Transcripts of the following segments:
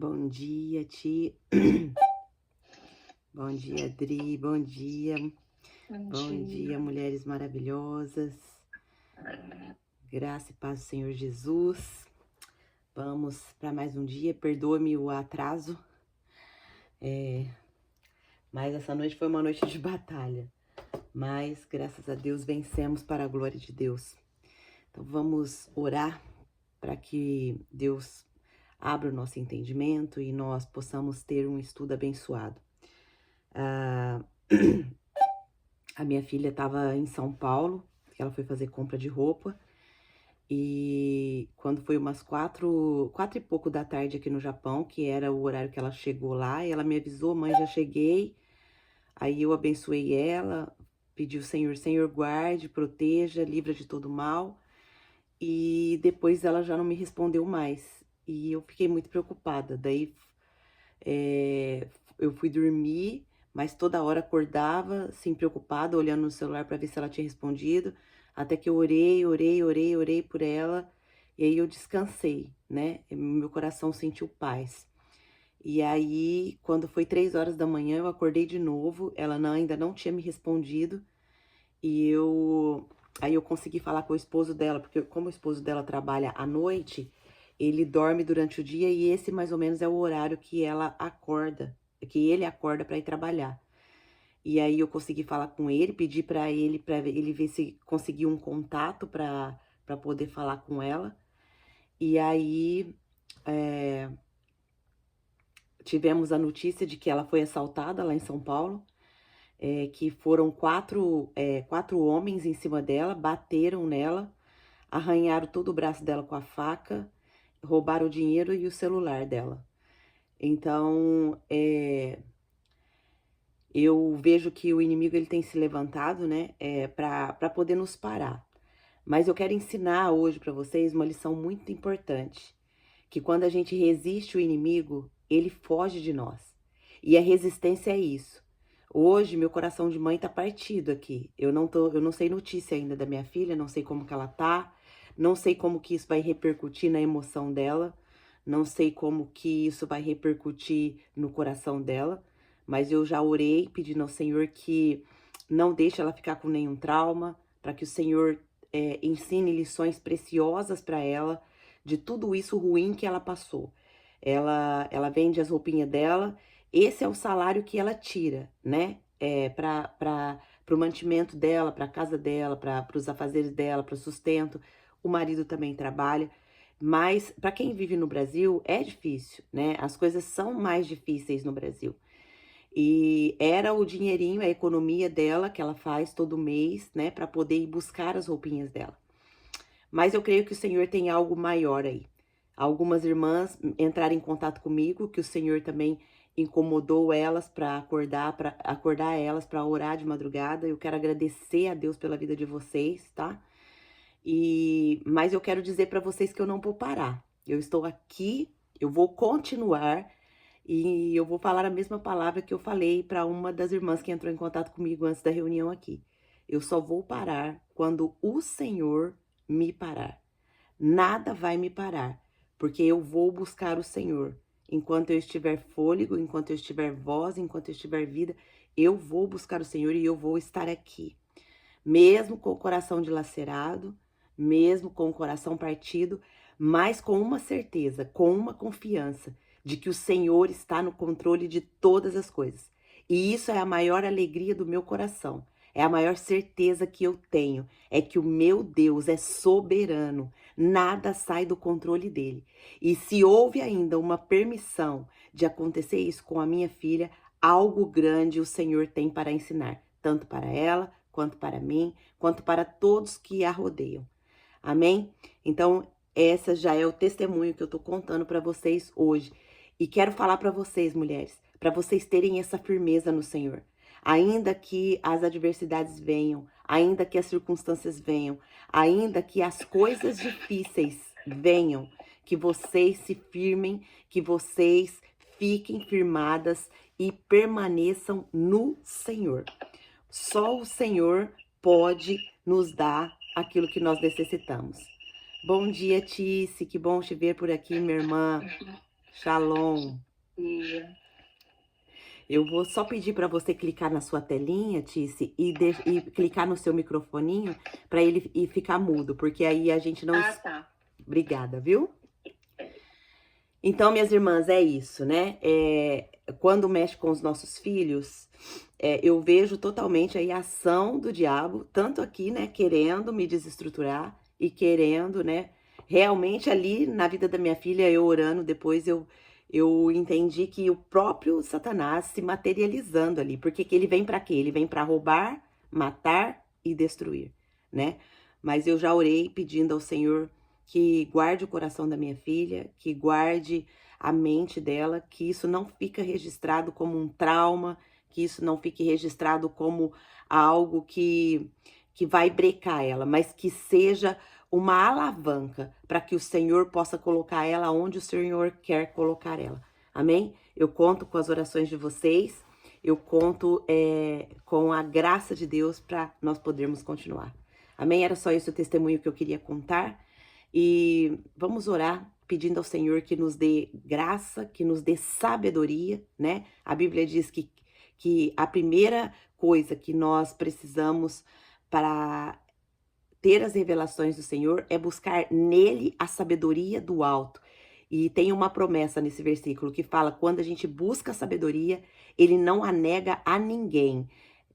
Bom dia, Ti. Bom dia, Adri. Bom dia. Bom Bom dia, dia. mulheres maravilhosas. Graça e paz do Senhor Jesus. Vamos para mais um dia. Perdoa-me o atraso. Mas essa noite foi uma noite de batalha. Mas, graças a Deus, vencemos para a glória de Deus. Então, vamos orar para que Deus abra o nosso entendimento e nós possamos ter um estudo abençoado. A minha filha estava em São Paulo, que ela foi fazer compra de roupa. E quando foi umas quatro e pouco da tarde aqui no Japão, que era o horário que ela chegou lá, ela me avisou: mãe, já cheguei. Aí eu abençoei ela, pedi o Senhor, Senhor, guarde, proteja, livra de todo mal. E depois ela já não me respondeu mais. E eu fiquei muito preocupada. Daí eu fui dormir, mas toda hora acordava, assim, preocupada, olhando no celular para ver se ela tinha respondido. Até que eu orei por ela. E aí eu descansei, né? Meu coração sentiu paz. E aí, quando foi 3 horas da manhã, eu acordei de novo. Ela ainda não tinha me respondido. E aí eu consegui falar com o esposo dela, porque como o esposo dela trabalha à noite, ele dorme durante o dia e esse mais ou menos é o horário que ela acorda, que ele acorda para ir trabalhar. E aí eu consegui falar com ele, pedi para ele ver se conseguiu um contato para poder falar com ela. E aí tivemos a notícia de que ela foi assaltada lá em São Paulo. Que foram quatro homens em cima dela, bateram nela, arranharam todo o braço dela com a faca, roubaram o dinheiro e o celular dela. Então, eu vejo que o inimigo ele tem se levantado, né, para poder nos parar. Mas eu quero ensinar hoje para vocês uma lição muito importante, que quando a gente resiste o inimigo, ele foge de nós. E a resistência é isso. Hoje meu coração de mãe tá partido aqui. Eu não sei notícia ainda da minha filha, não sei como que ela tá, não sei como que isso vai repercutir na emoção dela, não sei como que isso vai repercutir no coração dela, mas eu já orei pedindo ao Senhor que não deixe ela ficar com nenhum trauma, para que o Senhor ensine lições preciosas para ela de tudo isso ruim que ela passou. Ela vende as roupinhas dela, esse é o salário que ela tira, né? Para o mantimento dela, para a casa dela, para os afazeres dela, para o sustento. O marido também trabalha. Mas para quem vive no Brasil é difícil, né? As coisas são mais difíceis no Brasil. E era o dinheirinho, a economia dela que ela faz todo mês, né, para poder ir buscar as roupinhas dela. Mas eu creio que o Senhor tem algo maior aí. Algumas irmãs entraram em contato comigo, que o Senhor também incomodou elas para acordar elas para orar de madrugada. Eu quero agradecer a Deus pela vida de vocês, tá? Mas eu quero dizer para vocês que eu não vou parar. Eu estou aqui, eu vou continuar e eu vou falar a mesma palavra que eu falei para uma das irmãs que entrou em contato comigo antes da reunião aqui. Eu só vou parar quando o Senhor me parar. Nada vai me parar, porque eu vou buscar o Senhor. Enquanto eu estiver fôlego, enquanto eu estiver voz, enquanto eu estiver vida, eu vou buscar o Senhor e eu vou estar aqui. Mesmo com o coração dilacerado, mesmo com o coração partido, mas com uma certeza, com uma confiança de que o Senhor está no controle de todas as coisas. E isso é a maior alegria do meu coração. É a maior certeza que eu tenho, é que o meu Deus é soberano, nada sai do controle dele. E se houve ainda uma permissão de acontecer isso com a minha filha, algo grande o Senhor tem para ensinar, tanto para ela, quanto para mim, quanto para todos que a rodeiam. Amém? Então, essa já é o testemunho que eu tô contando para vocês hoje. E quero falar para vocês, mulheres, para vocês terem essa firmeza no Senhor. Ainda que as adversidades venham, ainda que as circunstâncias venham, ainda que as coisas difíceis venham, que vocês se firmem, que vocês fiquem firmadas e permaneçam no Senhor. Só o Senhor pode nos dar aquilo que nós necessitamos. Bom dia, Tice, que bom te ver por aqui, minha irmã. Shalom. E Eu vou só pedir para você clicar na sua telinha, Tice, e clicar no seu microfoninho para ele ficar mudo, porque aí a gente não. tá. Obrigada, viu? Então, minhas irmãs, é isso, né? Quando mexe com os nossos filhos, eu vejo totalmente aí a ação do diabo, tanto aqui, né, querendo me desestruturar e querendo, né, realmente ali na vida da minha filha, eu orando, depois eu entendi que o próprio Satanás se materializando ali, porque que ele vem para quê? Ele vem para roubar, matar e destruir, né? Mas eu já orei pedindo ao Senhor que guarde o coração da minha filha, que guarde a mente dela, que isso não fica registrado como um trauma, que isso não fique registrado como algo que vai brecar ela, mas que seja uma alavanca para que o Senhor possa colocar ela onde o Senhor quer colocar ela. Amém? Eu conto com as orações de vocês, eu conto com a graça de Deus para nós podermos continuar. Amém? Era só esse o testemunho que eu queria contar. E vamos orar pedindo ao Senhor que nos dê graça, que nos dê sabedoria, né? A Bíblia diz que a primeira coisa que nós precisamos para ter as revelações do Senhor é buscar nele a sabedoria do alto. E tem uma promessa nesse versículo que fala: quando a gente busca a sabedoria, ele não a nega a ninguém,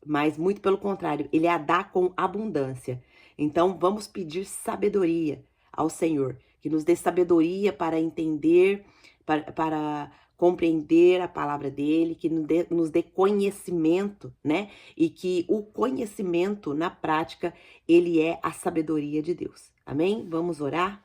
mas muito pelo contrário, ele a dá com abundância. Então vamos pedir sabedoria ao Senhor, que nos dê sabedoria para entender, para compreender a palavra dele, que nos dê conhecimento, né? E que o conhecimento na prática, ele é a sabedoria de Deus. Amém? Vamos orar?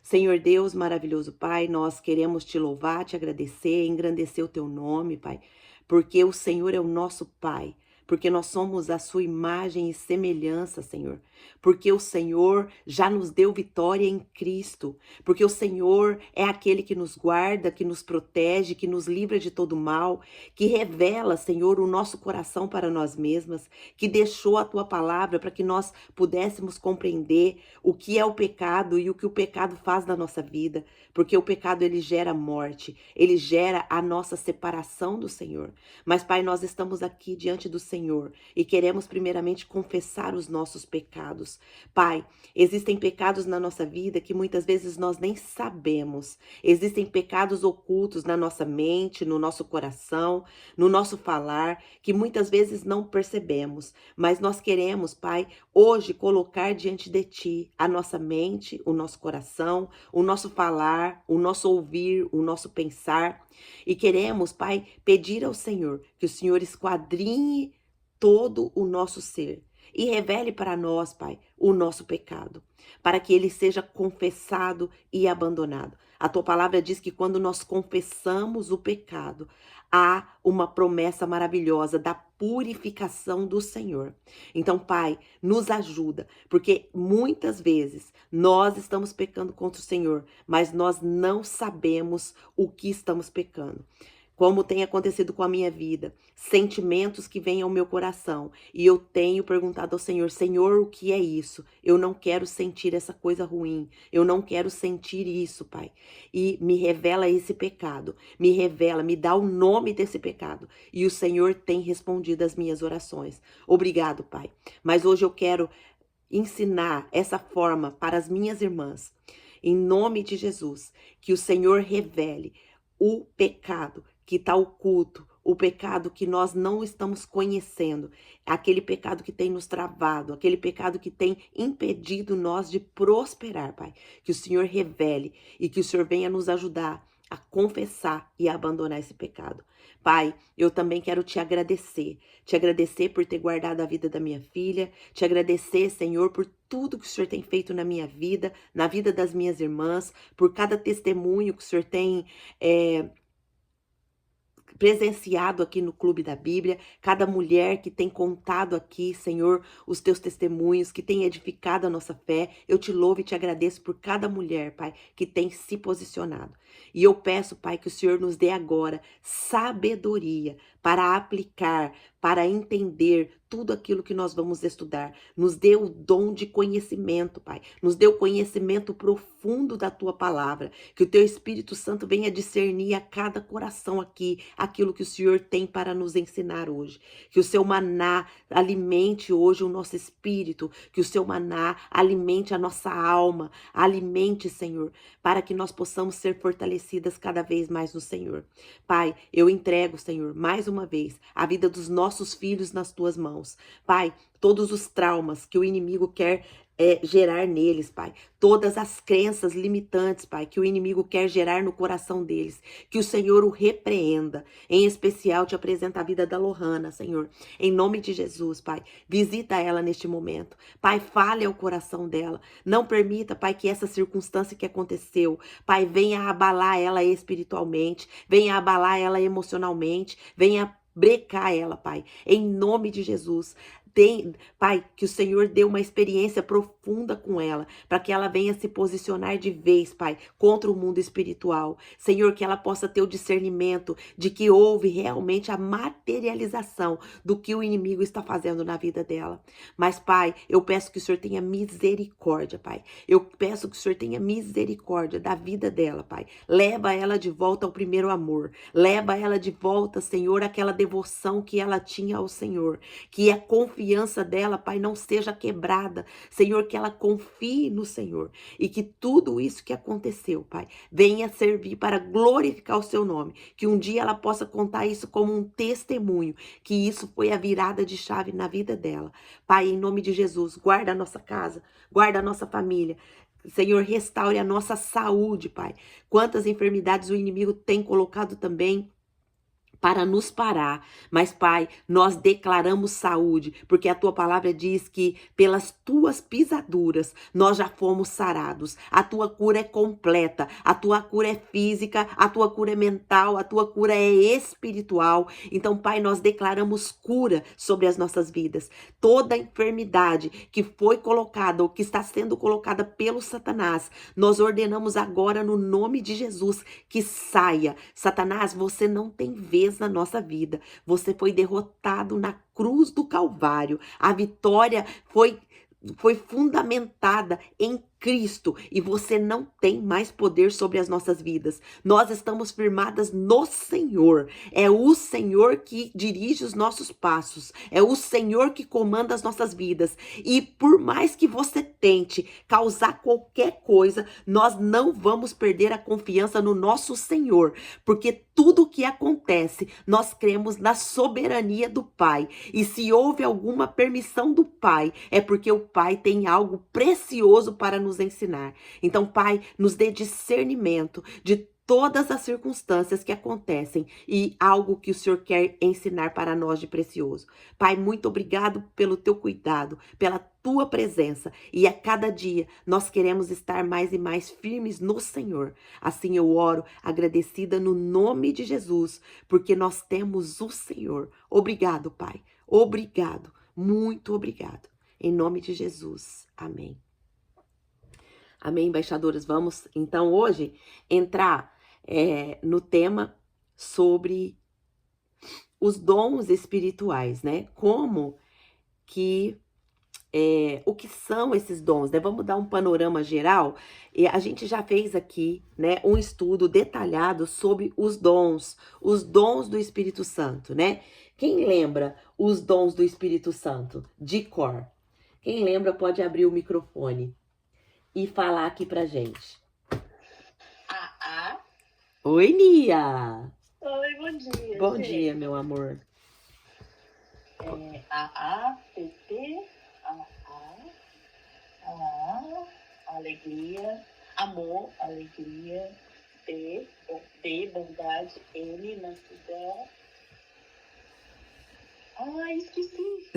Senhor Deus, maravilhoso Pai, nós queremos te louvar, te agradecer, engrandecer o teu nome, Pai, porque o Senhor é o nosso Pai, porque nós somos a sua imagem e semelhança, Senhor, porque o Senhor já nos deu vitória em Cristo, porque o Senhor é aquele que nos guarda, que nos protege, que nos livra de todo mal, que revela, Senhor, o nosso coração para nós mesmas, que deixou a tua palavra para que nós pudéssemos compreender o que é o pecado e o que o pecado faz na nossa vida, porque o pecado ele gera morte, ele gera a nossa separação do Senhor. Mas Pai, nós estamos aqui diante do Senhor e queremos primeiramente confessar os nossos pecados. Pai, existem pecados na nossa vida que muitas vezes nós nem sabemos. Existem pecados ocultos na nossa mente, no nosso coração, no nosso falar, que muitas vezes não percebemos, mas nós queremos, Pai, hoje colocar diante de Ti a nossa mente, o nosso coração, o nosso falar, o nosso ouvir, o nosso pensar. E queremos, Pai, pedir ao Senhor que o Senhor esquadrinhe todo o nosso ser e revele para nós, Pai, o nosso pecado, para que ele seja confessado e abandonado. A tua palavra diz que quando nós confessamos o pecado, há uma promessa maravilhosa da purificação do Senhor. Então, Pai, nos ajuda, porque muitas vezes nós estamos pecando contra o Senhor, mas nós não sabemos o que estamos pecando. Como tem acontecido com a minha vida, sentimentos que vêm ao meu coração, e eu tenho perguntado ao Senhor: Senhor, o que é isso? Eu não quero sentir essa coisa ruim, eu não quero sentir isso, Pai. E me revela esse pecado, me revela, me dá o nome desse pecado. E o Senhor tem respondido às minhas orações. Obrigado, Pai. Mas hoje eu quero ensinar essa forma para as minhas irmãs. Em nome de Jesus, que o Senhor revele o pecado que está oculto, o pecado que nós não estamos conhecendo, aquele pecado que tem nos travado, aquele pecado que tem impedido nós de prosperar, Pai. Que o Senhor revele e que o Senhor venha nos ajudar a confessar e a abandonar esse pecado. Pai, eu também quero te agradecer por ter guardado a vida da minha filha, te agradecer, Senhor, por tudo que o Senhor tem feito na minha vida, na vida das minhas irmãs, por cada testemunho que o Senhor tem presenciado aqui no Clube da Bíblia, cada mulher que tem contado aqui, Senhor, os teus testemunhos, que tem edificado a nossa fé. Eu te louvo e te agradeço por cada mulher, Pai, que tem se posicionado. E eu peço, Pai, que o Senhor nos dê agora sabedoria para aplicar, para entender tudo aquilo que nós vamos estudar. Nos dê o dom de conhecimento, Pai. Nos dê o conhecimento profundo da Tua palavra. Que o Teu Espírito Santo venha discernir a cada coração aqui aquilo que o Senhor tem para nos ensinar hoje. Que o Seu maná alimente hoje o nosso espírito. Que o Seu maná alimente a nossa alma. Alimente, Senhor, para que nós possamos ser fortalecidas cada vez mais no Senhor. Pai, eu entrego, Senhor, mais uma vez, a vida dos nossos filhos nas Tuas mãos. Pai, todos os traumas que o inimigo quer gerar neles, Pai. Todas as crenças limitantes, Pai, que o inimigo quer gerar no coração deles. Que o Senhor o repreenda. Em especial, te apresenta a vida da Lohana, Senhor. Em nome de Jesus, Pai. Visita ela neste momento. Pai, fale ao coração dela. Não permita, Pai, que essa circunstância que aconteceu, Pai, venha abalar ela espiritualmente. Venha abalar ela emocionalmente. Venha brecar ela, Pai, em nome de Jesus. Pai, que o Senhor dê uma experiência profunda com ela, para que ela venha se posicionar de vez, Pai, contra o mundo espiritual. Senhor, que ela possa ter o discernimento de que houve realmente a materialização do que o inimigo está fazendo na vida dela. Mas, Pai, eu peço que o Senhor tenha misericórdia, Pai. Eu peço que o Senhor tenha misericórdia da vida dela, Pai. Leva ela de volta ao primeiro amor. Leva ela de volta, Senhor, àquela devoção que ela tinha ao Senhor. Que a confiança dela, Pai, não seja quebrada. Senhor, que ela confie no Senhor. E que tudo isso que aconteceu, Pai, venha servir para glorificar o seu nome. Que um dia ela possa contar isso como um testemunho. Que isso foi a virada de chave na vida dela. Pai, em nome de Jesus, guarda a nossa casa, guarda a nossa família. Senhor, restaure a nossa saúde, Pai. Quantas enfermidades o inimigo tem colocado também para nos parar. Mas, Pai, nós declaramos saúde, porque a Tua palavra diz que pelas Tuas pisaduras nós já fomos sarados. A Tua cura é completa, a Tua cura é física, a Tua cura é mental, a Tua cura é espiritual. Então, Pai, nós declaramos cura sobre as nossas vidas. Toda enfermidade que foi colocada ou que está sendo colocada pelo Satanás, nós ordenamos agora no nome de Jesus que saia. Satanás, você não tem vez na nossa vida. Você foi derrotado na cruz do Calvário. A vitória foi fundamentada em Cristo e você não tem mais poder sobre as nossas vidas. Nós estamos firmadas no Senhor. É o Senhor que dirige os nossos passos. É o Senhor que comanda as nossas vidas. E por mais que você tente causar qualquer coisa, nós não vamos perder a confiança no nosso Senhor, porque tudo o que acontece, nós cremos na soberania do Pai. E se houve alguma permissão do Pai, é porque o Pai tem algo precioso para nos ensinar. Então, Pai, nos dê discernimento de todas as circunstâncias que acontecem e algo que o Senhor quer ensinar para nós de precioso. Pai, muito obrigado pelo teu cuidado, pela tua presença, e a cada dia nós queremos estar mais e mais firmes no Senhor. Assim eu oro, agradecida no nome de Jesus, porque nós temos o Senhor. Obrigado, Pai. Obrigado. Muito obrigado. Em nome de Jesus. Amém. Amém, embaixadoras? Vamos, então, hoje entrar no tema sobre os dons espirituais, né? Como que... o que são esses dons, né? Vamos dar um panorama geral. A gente já fez aqui, né, um estudo detalhado sobre os dons do Espírito Santo, né? Quem lembra os dons do Espírito Santo de cor? Quem lembra pode abrir o microfone e falar aqui pra gente. Oi, Nia! Oi, bom dia. Bom gente. dia, meu amor. PP, alegria, amor, alegria, B, bondade, N, mansidão. Esqueci.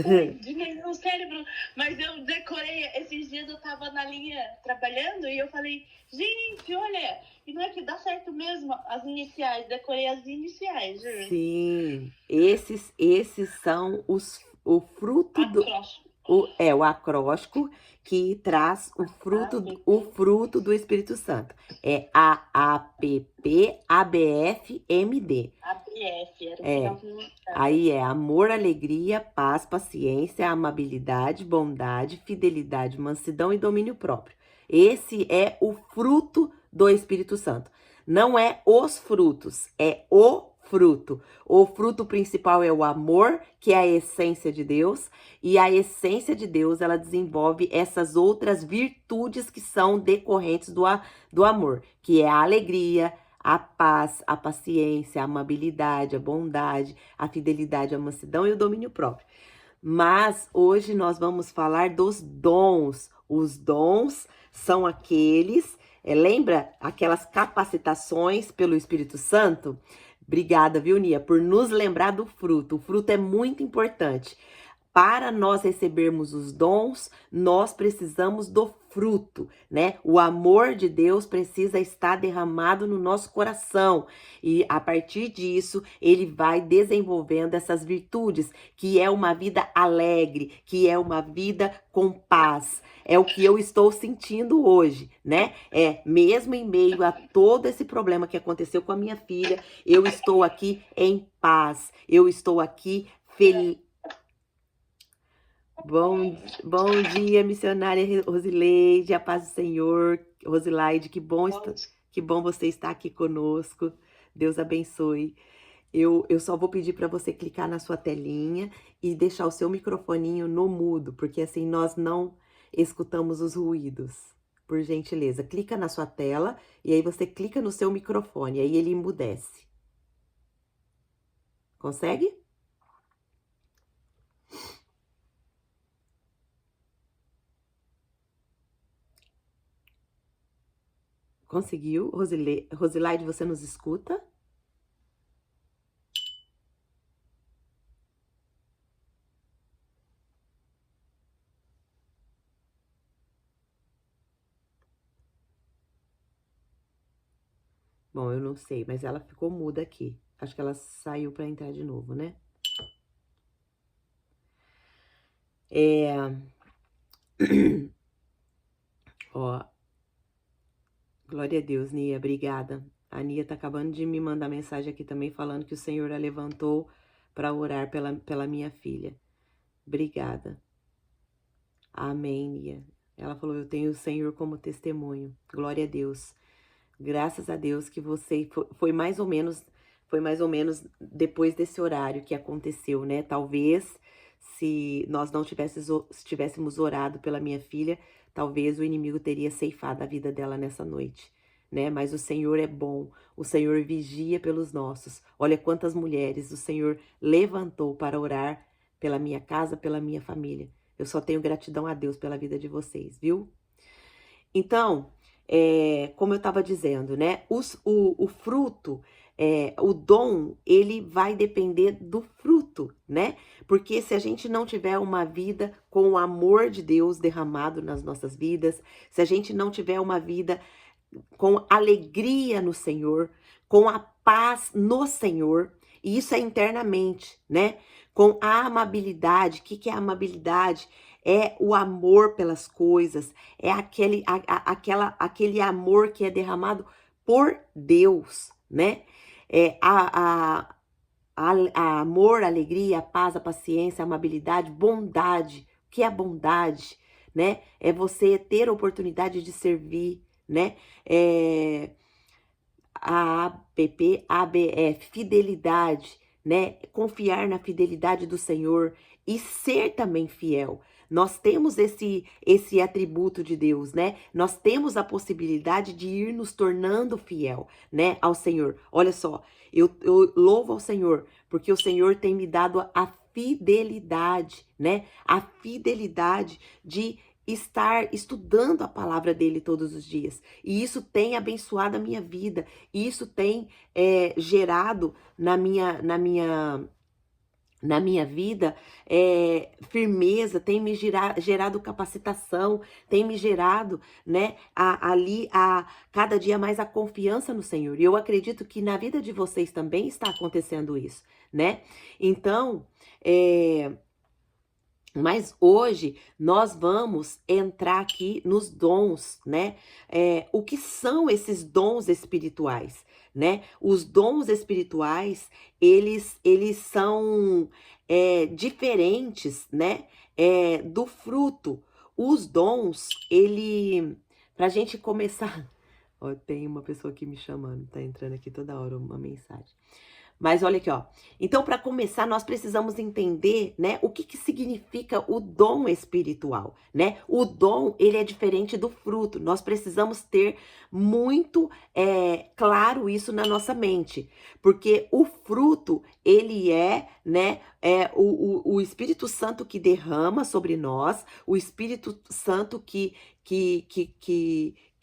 No cérebro. Mas eu decorei. Esses dias eu tava na linha trabalhando e eu falei, gente, olha, e não é que dá certo mesmo as iniciais. Decorei as iniciais, juro. Sim, esses são o fruto do... o acróstico que traz o fruto do Espírito Santo. É AAPPABFMD. ABF, era o que É. tava no Aí é amor, alegria, paz, paciência, amabilidade, bondade, fidelidade, mansidão e domínio próprio. Esse é o fruto do Espírito Santo. Não é os frutos, é o fruto. O fruto principal é o amor, que é a essência de Deus, e a essência de Deus, ela desenvolve essas outras virtudes que são decorrentes do amor, que é a alegria, a paz, a paciência, a amabilidade, a bondade, a fidelidade, a mansidão e o domínio próprio. Mas hoje nós vamos falar dos dons. Os dons são aqueles, lembra aquelas capacitações pelo Espírito Santo? Obrigada, viu, Nia, por nos lembrar do fruto. O fruto é muito importante. Para nós recebermos os dons, nós precisamos do fruto, né? O amor de Deus precisa estar derramado no nosso coração. E a partir disso, ele vai desenvolvendo essas virtudes, que é uma vida alegre, que é uma vida com paz. É o que eu estou sentindo hoje, né? Mesmo em meio a todo esse problema que aconteceu com a minha filha, eu estou aqui em paz. Eu estou aqui feliz. Bom dia, missionária Rosileide, a paz do Senhor. Rosileide, que bom você estar aqui conosco. Deus abençoe. Eu só vou pedir para você clicar na sua telinha e deixar o seu microfoninho no mudo, porque assim nós não escutamos os ruídos. Por gentileza, clica na sua tela e aí você clica no seu microfone, aí ele emudece. Consegue? Conseguiu? Rosileide, você nos escuta? Bom, eu não sei, mas ela ficou muda aqui. Acho que ela saiu para entrar de novo, né? Ó, glória a Deus, Nia, obrigada. A Nia tá acabando de me mandar mensagem aqui também, falando que o Senhor a levantou para orar pela minha filha. Obrigada. Amém, Nia. Ela falou, eu tenho o Senhor como testemunho. Glória a Deus. Graças a Deus que você foi mais ou menos depois desse horário que aconteceu, né? Talvez se nós não tivéssemos orado pela minha filha, talvez o inimigo teria ceifado a vida dela nessa noite, né? Mas o Senhor é bom, o Senhor vigia pelos nossos. Olha quantas mulheres o Senhor levantou para orar pela minha casa, pela minha família. Eu só tenho gratidão a Deus pela vida de vocês, viu? Então, como eu estava dizendo, né? O fruto, o dom, ele vai depender do fruto, né? Porque se a gente não tiver uma vida com o amor de Deus derramado nas nossas vidas, se a gente não tiver uma vida com alegria no Senhor, com a paz no Senhor, e isso é internamente, né? Com a amabilidade. O que é a amabilidade? É o amor pelas coisas, é aquele amor que é derramado por Deus, né? A amor, a alegria, a paz, a paciência, a amabilidade, bondade. O que é a bondade, né? É você ter a oportunidade de servir, né? ABF, fidelidade, né? Confiar na fidelidade do Senhor e ser também fiel. Nós temos esse atributo de Deus, né? Nós temos a possibilidade de ir nos tornando fiel, né, ao Senhor. Olha só, eu louvo ao Senhor, porque o Senhor tem me dado a fidelidade, né? A fidelidade de estar estudando a palavra dele todos os dias. E isso tem abençoado a minha vida. E isso tem gerado na minha vida firmeza, tem me gerado capacitação, tem me gerado, né, cada dia mais a confiança no Senhor. E eu acredito que na vida de vocês também está acontecendo isso, né? Então, Mas hoje nós vamos entrar aqui nos dons, né? O que são esses dons espirituais, né? Os dons espirituais, eles são diferentes, né? Do fruto. Os dons, pra gente começar... Ó, tem uma pessoa aqui me chamando, tá entrando aqui toda hora uma mensagem. Mas olha aqui, ó. Então, para começar, nós precisamos entender, né, o que significa o dom espiritual, né? O dom, ele é diferente do fruto. Nós precisamos ter muito claro isso na nossa mente, porque o fruto, ele né, o Espírito Santo que derrama sobre nós, o Espírito Santo que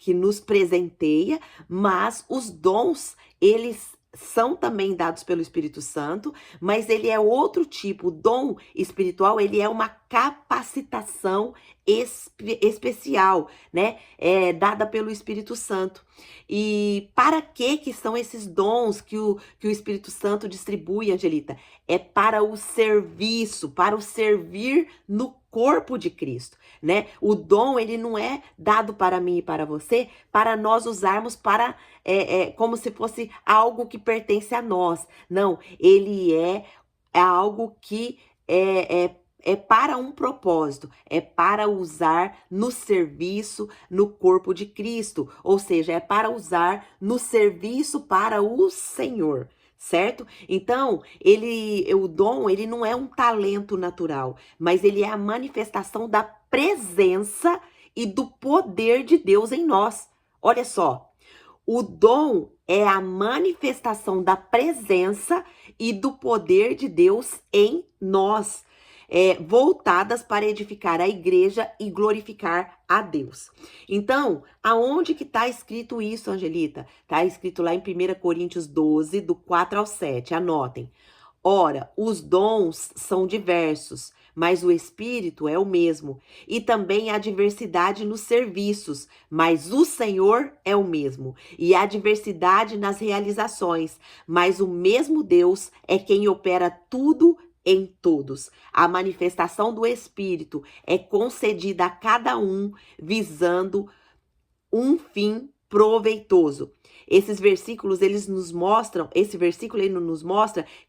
nos presenteia, mas os dons, eles são também dados pelo Espírito Santo, mas ele é outro tipo. O dom espiritual, ele é uma capacitação especial, né? Dada pelo Espírito Santo. E para que são esses dons que o Espírito Santo distribui, Angelita? É para o serviço, para o servir no corpo de Cristo, né? O dom, ele não é dado para mim e para você, para nós usarmos para como se fosse algo que pertence a nós. Não, ele é algo que é para um propósito, é para usar no serviço no corpo de Cristo, ou seja, é para usar no serviço para o Senhor. Certo? Então, o dom, ele não é um talento natural, mas ele é a manifestação da presença e do poder de Deus em nós. Olha só, o dom é a manifestação da presença e do poder de Deus em nós, voltadas para edificar a igreja e glorificar a Deus. Então, aonde que está escrito isso, Angelita? Está escrito lá em 1 Coríntios 12, do 4 ao 7. Anotem. Ora, os dons são diversos, mas o Espírito é o mesmo. E também há diversidade nos serviços, mas o Senhor é o mesmo. E há diversidade nas realizações, mas o mesmo Deus é quem opera tudo em todos. A manifestação do Espírito é concedida a cada um, visando um fim proveitoso. Esse versículo ele nos mostra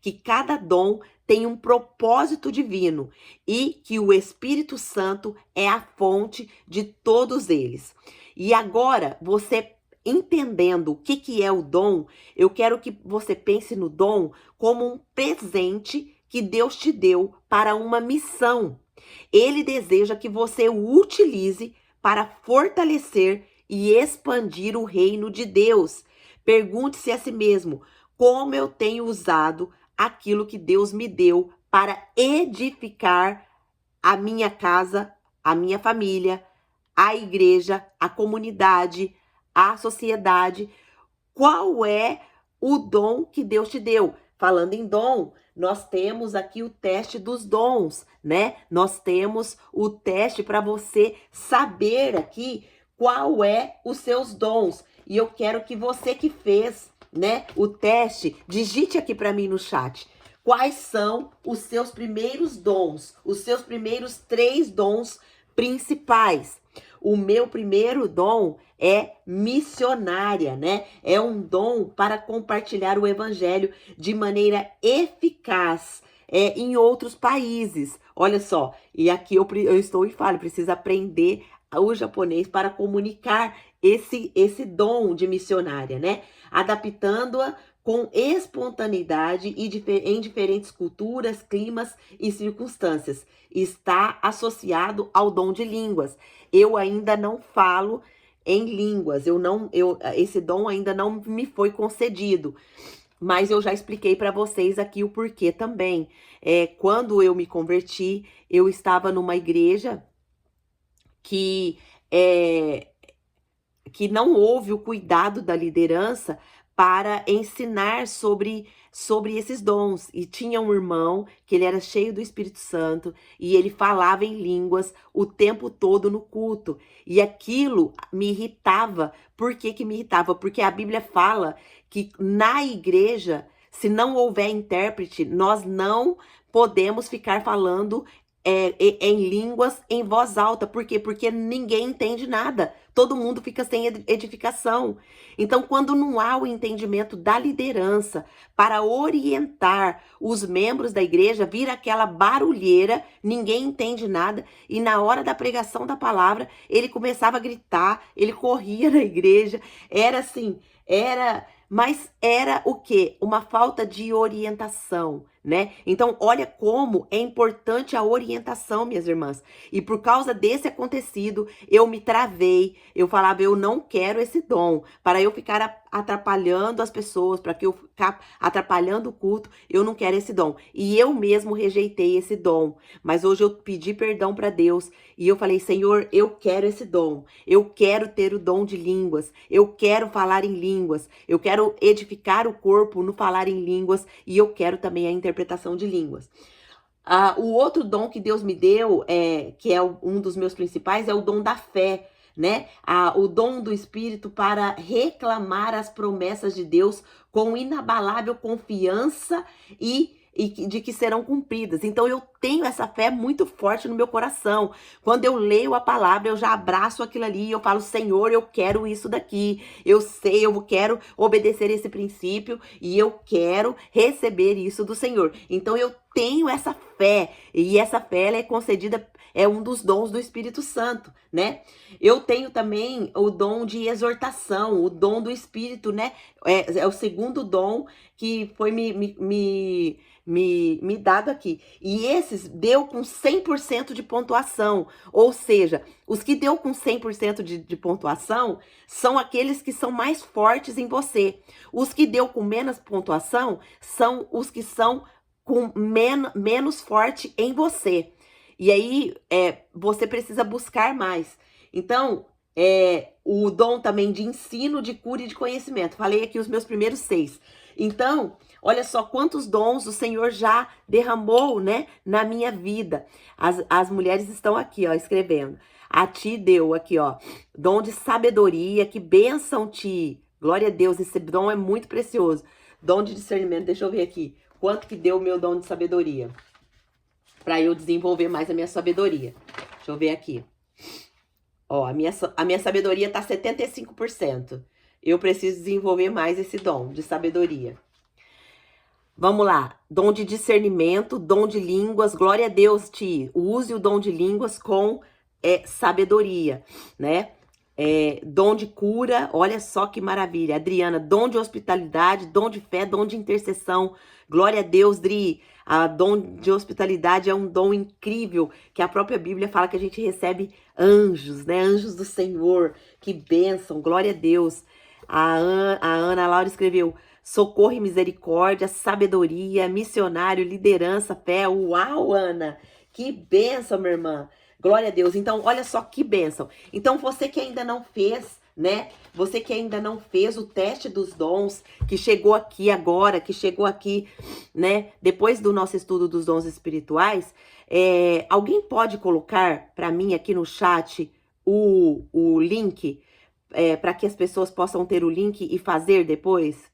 que cada dom tem um propósito divino e que o Espírito Santo é a fonte de todos eles. E agora, você entendendo o que é o dom, eu quero que você pense no dom como um presente que Deus te deu para uma missão. Ele deseja que você o utilize para fortalecer e expandir o reino de Deus. Pergunte-se a si mesmo, como eu tenho usado aquilo que Deus me deu para edificar a minha casa, a minha família, a igreja, a comunidade, a sociedade. Qual é o dom que Deus te deu? Falando em dom, nós temos aqui o teste dos dons, né? Nós temos o teste para você saber aqui qual é os seus dons. E eu quero que você que fez, né, o teste, digite aqui para mim no chat. Quais são os seus primeiros dons? Os seus primeiros 3 dons principais. O meu primeiro dom é missionária, né? É um dom para compartilhar o evangelho de maneira eficaz em outros países. Olha só, e aqui eu estou e falo, preciso aprender o japonês para comunicar esse dom de missionária, né? Adaptando-a com espontaneidade e em diferentes culturas, climas e circunstâncias. Está associado ao dom de línguas. Eu ainda não falo em línguas, esse dom ainda não me foi concedido. Mas eu já expliquei para vocês aqui o porquê também. Quando eu me converti, eu estava numa igreja que não houve o cuidado da liderança para ensinar sobre esses dons. E tinha um irmão que ele era cheio do Espírito Santo e ele falava em línguas o tempo todo no culto. E aquilo me irritava. Por que me irritava? Porque a Bíblia fala que na igreja, se não houver intérprete, nós não podemos ficar falando em línguas em voz alta. Por quê? Porque ninguém entende nada. Todo mundo fica sem edificação. Então, quando não há o entendimento da liderança para orientar os membros da igreja, vira aquela barulheira, ninguém entende nada. E na hora da pregação da palavra, ele começava a gritar, ele corria na igreja. Era assim, mas era o quê? Uma falta de orientação, né? Então, olha como é importante a orientação, minhas irmãs. E por causa desse acontecido, eu me travei. Eu falava, eu não quero esse dom. Para eu ficar atrapalhando as pessoas, para que eu ficar atrapalhando o culto, eu não quero esse dom. E eu mesmo rejeitei esse dom. Mas hoje eu pedi perdão para Deus e eu falei, Senhor, eu quero esse dom. Eu quero ter o dom de línguas. Eu quero falar em línguas. Eu quero edificar o corpo no falar em línguas e eu quero também a interpretação de línguas. O outro dom que Deus me deu, que é um dos meus principais, é o dom da fé, né? O dom do Espírito para reclamar as promessas de Deus com inabalável confiança e de que serão cumpridas. Então eu tenho essa fé muito forte no meu coração. Quando eu leio a palavra, eu já abraço aquilo ali e eu falo, Senhor, eu quero isso daqui. Eu sei, eu quero obedecer esse princípio e eu quero receber isso do Senhor. Então eu tenho essa fé e essa fé ela é concedida, é um dos dons do Espírito Santo, né? Eu tenho também o dom de exortação, o dom do Espírito, né? É o segundo dom que foi me dado aqui. E esses deu com 100% de pontuação. Ou seja, os que deu com 100% de pontuação são aqueles que são mais fortes em você. Os que deu com menos pontuação são os que são com menos forte em você. E aí, você precisa buscar mais. Então, o dom também de ensino, de cura e de conhecimento. Falei aqui os meus primeiros 6. Então, olha só quantos dons o Senhor já derramou, né, na minha vida. As mulheres estão aqui, ó, escrevendo. A ti deu aqui, ó, dom de sabedoria, que bênção ti. Glória a Deus, esse dom é muito precioso. Dom de discernimento, deixa eu ver aqui. Quanto que deu o meu dom de sabedoria? Para eu desenvolver mais a minha sabedoria. Deixa eu ver aqui. Ó, a minha sabedoria tá 75%. Eu preciso desenvolver mais esse dom de sabedoria. Vamos lá. Dom de discernimento, dom de línguas. Glória a Deus, Ti. Use o dom de línguas com sabedoria, né? Dom de cura, olha só que maravilha. Adriana, dom de hospitalidade, dom de fé, dom de intercessão. Glória a Deus, Dri. A dom de hospitalidade é um dom incrível, que a própria Bíblia fala que a gente recebe anjos, né? Anjos do Senhor. Que bênção, glória a Deus. A Ana Laura escreveu socorro e misericórdia, sabedoria, missionário, liderança, fé. Uau, Ana! Que bênção, minha irmã. Glória a Deus. Então, olha só que bênção. Então, você que ainda não fez, né? Você que ainda não fez o teste dos dons, que chegou aqui agora, que chegou aqui, né? Depois do nosso estudo dos dons espirituais, alguém pode colocar para mim aqui no chat o link, para que as pessoas possam ter o link e fazer depois?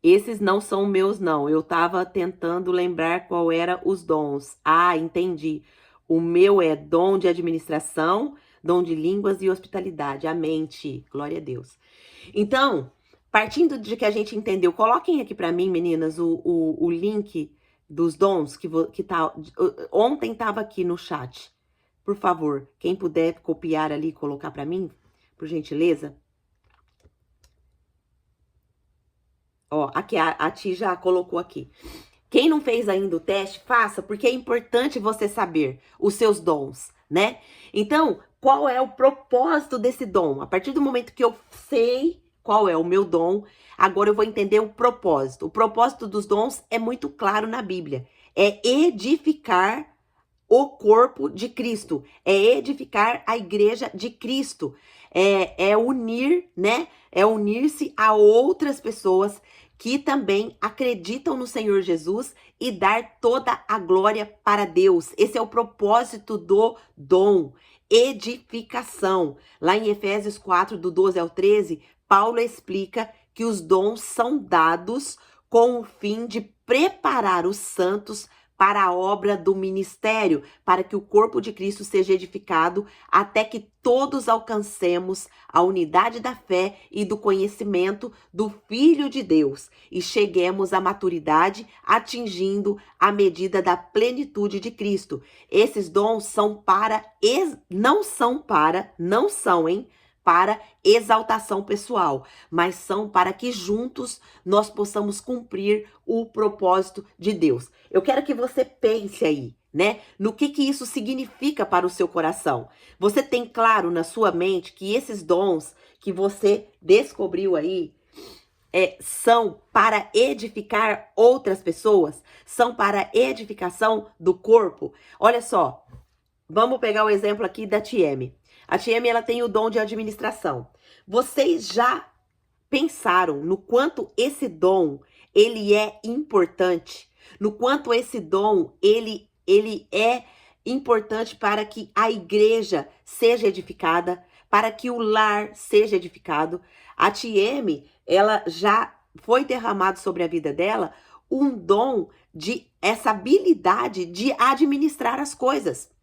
Esses não são meus, não. Eu tava tentando lembrar qual era os dons. Ah, entendi. O meu é dom de administração, dom de línguas e hospitalidade. A mente. Glória a Deus. Então, partindo de que a gente entendeu, coloquem aqui para mim, meninas, o link dos dons que tá. Ontem tava aqui no chat. Por favor, quem puder copiar ali e colocar para mim, por gentileza. Ó, aqui a Ti já colocou aqui. Quem não fez ainda o teste, faça, porque é importante você saber os seus dons, né? Então, qual é o propósito desse dom? A partir do momento que eu sei qual é o meu dom, agora eu vou entender o propósito. O propósito dos dons é muito claro na Bíblia. É edificar o corpo de Cristo. É edificar a igreja de Cristo. É unir, né? É unir-se a outras pessoas que também acreditam no Senhor Jesus e dar toda a glória para Deus. Esse é o propósito do dom, edificação. Lá em Efésios 4, do 12 ao 13, Paulo explica que os dons são dados com o fim de preparar os santos para a obra do ministério, para que o corpo de Cristo seja edificado até que todos alcancemos a unidade da fé e do conhecimento do Filho de Deus e cheguemos à maturidade, atingindo a medida da plenitude de Cristo. Esses dons são não são, para exaltação pessoal, mas são para que juntos nós possamos cumprir o propósito de Deus. Eu quero que você pense aí, né, no que isso significa para o seu coração. Você tem claro na sua mente que esses dons que você descobriu aí são para edificar outras pessoas? São para edificação do corpo? Olha só, vamos pegar o exemplo aqui da Tieme. A Tieme, ela tem o dom de administração. Vocês já pensaram no quanto esse dom, ele é importante? No quanto esse dom, ele é importante para que a igreja seja edificada, para que o lar seja edificado? A Tieme, ela já foi derramado sobre a vida dela um dom essa habilidade de administrar as coisas.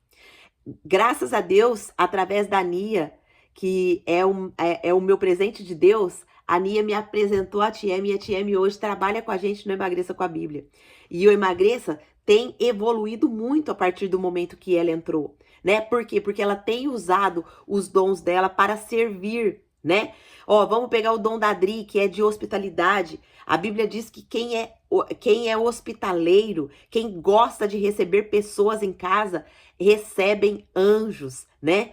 Graças a Deus, através da Nia, que é o meu presente de Deus, a Nia me apresentou a Tieme, e a Tieme hoje trabalha com a gente no Emagreça com a Bíblia. E o Emagreça tem evoluído muito a partir do momento que ela entrou, né? Por quê? Porque ela tem usado os dons dela para servir, né? Ó, vamos pegar o dom da Adri, que é de hospitalidade. A Bíblia diz que quem é hospitaleiro, quem gosta de receber pessoas em casa, recebem anjos, né?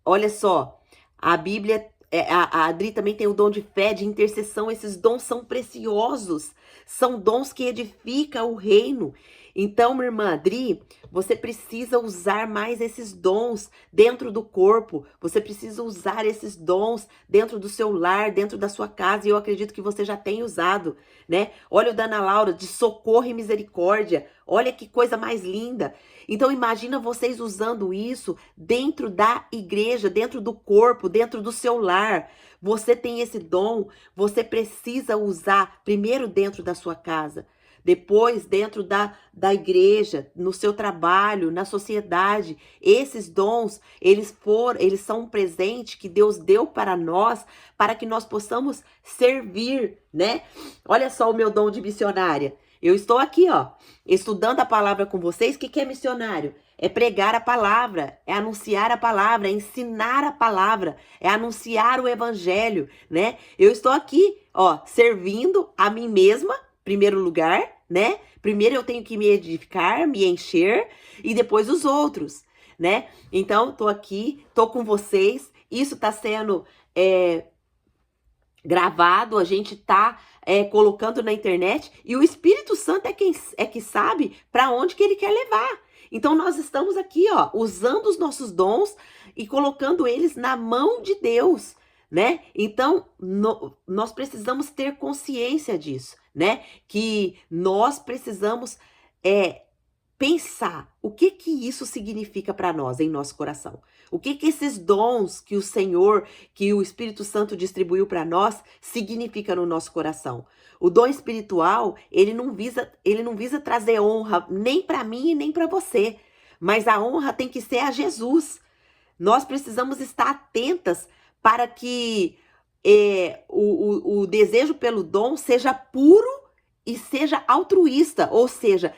Olha só, a Bíblia, a Adri também tem o dom de fé, de intercessão. Esses dons são preciosos, são dons que edificam o reino. Então, minha irmã Adri, você precisa usar mais esses dons dentro do corpo. Você precisa usar esses dons dentro do seu lar, dentro da sua casa. E eu acredito que você já tem usado, né? Olha o da Ana Laura, de socorro e misericórdia. Olha que coisa mais linda. Então, imagina vocês usando isso dentro da igreja, dentro do corpo, dentro do seu lar. Você tem esse dom, você precisa usar primeiro dentro da sua casa. Depois, dentro da igreja, no seu trabalho, na sociedade. Esses dons, eles são um presente que Deus deu para nós, para que nós possamos servir, né? Olha só o meu dom de missionária. Eu estou aqui, ó, estudando a palavra com vocês. O que é missionário? É pregar a palavra, é anunciar a palavra, é ensinar a palavra, é anunciar o evangelho, né? Eu estou aqui, ó, servindo a mim mesma, primeiro lugar, né? Primeiro eu tenho que me edificar, me encher, e depois os outros, né? Então, tô aqui, tô com vocês, isso tá sendo gravado, a gente tá colocando na internet, e o Espírito Santo é que sabe para onde que ele quer levar. Então, nós estamos aqui, ó, usando os nossos dons e colocando eles na mão de Deus, né? Então, nós precisamos ter consciência disso, né? Que nós precisamos pensar o que isso significa para nós em nosso coração. O que esses dons que o Senhor, que o Espírito Santo distribuiu para nós, significa no nosso coração. O dom espiritual, ele não visa trazer honra nem para mim e nem para você, mas a honra tem que ser a Jesus. Nós precisamos estar atentas para que o desejo pelo dom seja puro e seja altruísta, ou seja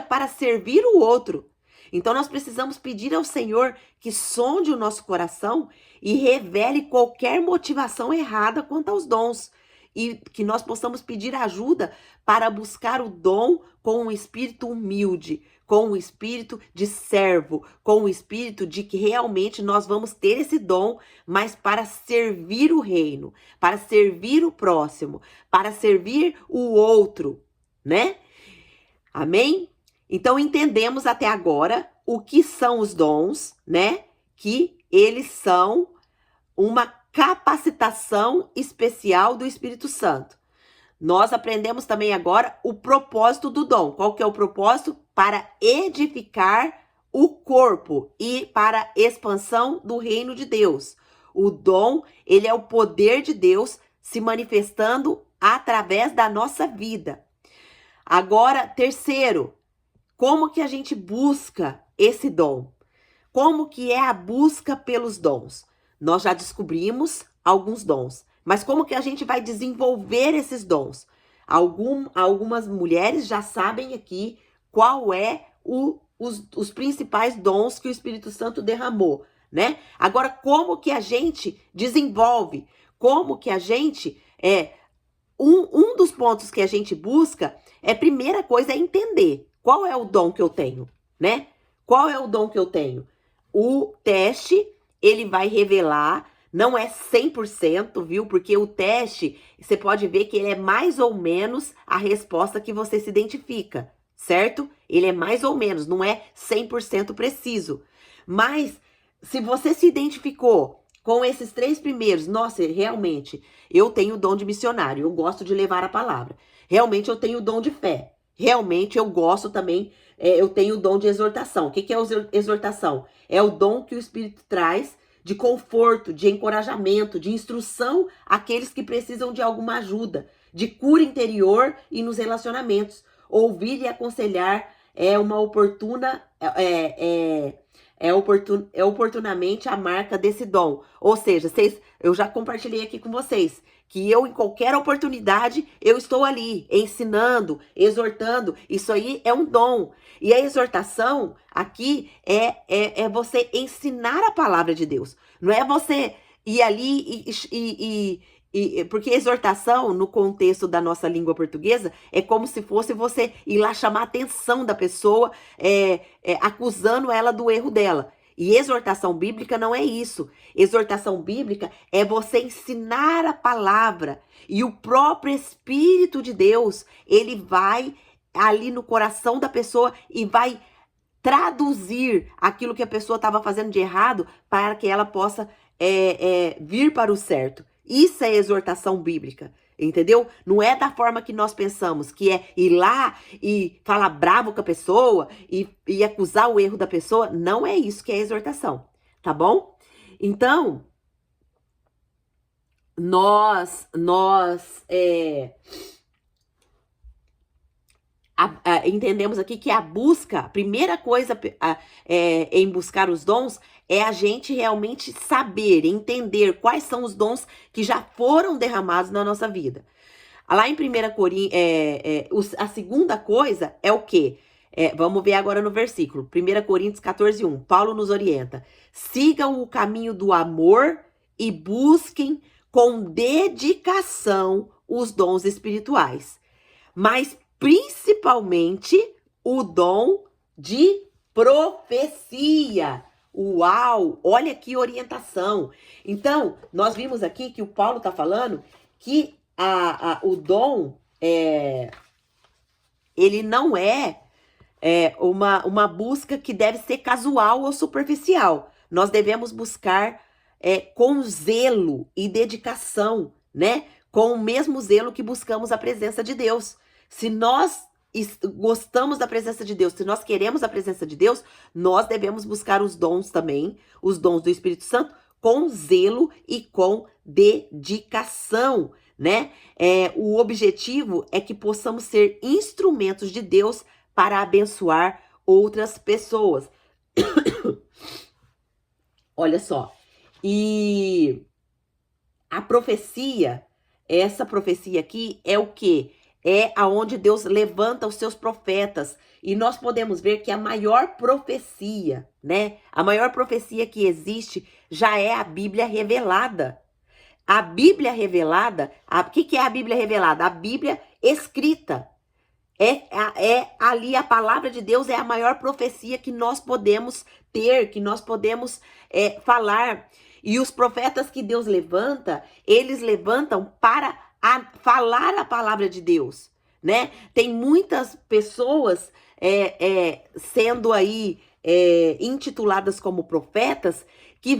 para servir o outro. Então nós precisamos pedir ao Senhor que sonde o nosso coração e revele qualquer motivação errada quanto aos dons. E que nós possamos pedir ajuda para buscar o dom com um espírito humilde, com um espírito de servo, com um espírito de que realmente nós vamos ter esse dom, mas para servir o reino, para servir o próximo, para servir o outro, né? Amém? Então entendemos até agora o que são os dons, né? Que eles são uma capacitação especial do Espírito Santo. Nós aprendemos também agora o propósito do dom. Qual que é o propósito? Para edificar o corpo e para a expansão do reino de Deus. O dom, ele é o poder de Deus se manifestando através da nossa vida. Agora, terceiro, como que a gente busca esse dom? Como que é a busca pelos dons? Nós já descobrimos alguns dons, mas como que a gente vai desenvolver esses dons? Algumas mulheres já sabem aqui qual é os principais dons que o Espírito Santo derramou, né? Agora, como que a gente desenvolve? Como que a gente um dos pontos que a gente busca primeira coisa é entender qual é o dom que eu tenho, né? Qual é o dom que eu tenho? O teste, ele vai revelar, não é 100%, viu? Porque o teste, você pode ver que ele é mais ou menos a resposta que você se identifica, certo? Ele é mais ou menos, não é 100% preciso. Mas, se você se identificou com esses 3 primeiros, nossa, realmente, eu tenho o dom de missionário, eu gosto de levar a palavra. Realmente, eu tenho o dom de fé. Realmente, eu gosto também, eu tenho o dom de exortação. O que é exortação? É o dom que o Espírito traz de conforto, de encorajamento, de instrução àqueles que precisam de alguma ajuda, de cura interior e nos relacionamentos. Ouvir e aconselhar é uma oportuna... oportunamente a marca desse dom. Ou seja, eu já compartilhei aqui com vocês que eu, em qualquer oportunidade, eu estou ali ensinando, exortando. Isso aí é um dom. E a exortação aqui é você ensinar a palavra de Deus. Não é você ir ali porque exortação, no contexto da nossa língua portuguesa, é como se fosse você ir lá chamar a atenção da pessoa, acusando ela do erro dela. E exortação bíblica não é isso. Exortação bíblica é você ensinar a palavra. E o próprio Espírito de Deus, ele vai ali no coração da pessoa e vai traduzir aquilo que a pessoa estava fazendo de errado para que ela possa vir para o certo. Isso é exortação bíblica, entendeu? Não é da forma que nós pensamos, que é ir lá e falar bravo com a pessoa e acusar o erro da pessoa. Não é isso que é exortação, tá bom? Então, nós entendemos aqui que a busca, a primeira coisa em buscar os dons é a gente realmente saber, entender quais são os dons que já foram derramados na nossa vida. Lá em 1 Coríntios, a segunda coisa é o quê? Vamos ver agora no versículo, 1 Coríntios 14:1, Paulo nos orienta: sigam o caminho do amor e busquem com dedicação os dons espirituais, mas principalmente o dom de profecia. Uau! Olha que orientação. Então, nós vimos aqui que o Paulo está falando que o dom, ele não é uma busca que deve ser casual ou superficial. Nós devemos buscar com zelo e dedicação, né? Com o mesmo zelo que buscamos a presença de Deus. Se nós gostamos da presença de Deus, se nós queremos a presença de Deus, nós devemos buscar os dons também, os dons do Espírito Santo, com zelo e com dedicação, né? O objetivo é que possamos ser instrumentos de Deus para abençoar outras pessoas. Olha só, e a profecia, essa profecia aqui é o quê? É aonde Deus levanta os seus profetas. E nós podemos ver que a maior profecia, né? A maior profecia que existe já é a Bíblia revelada. A Bíblia revelada, o que é a Bíblia revelada? A Bíblia escrita. Ali a palavra de Deus é a maior profecia que nós podemos ter, que nós podemos falar. E os profetas que Deus levanta, eles levantam para falar a palavra de Deus, né? Tem muitas pessoas sendo aí intituladas como profetas que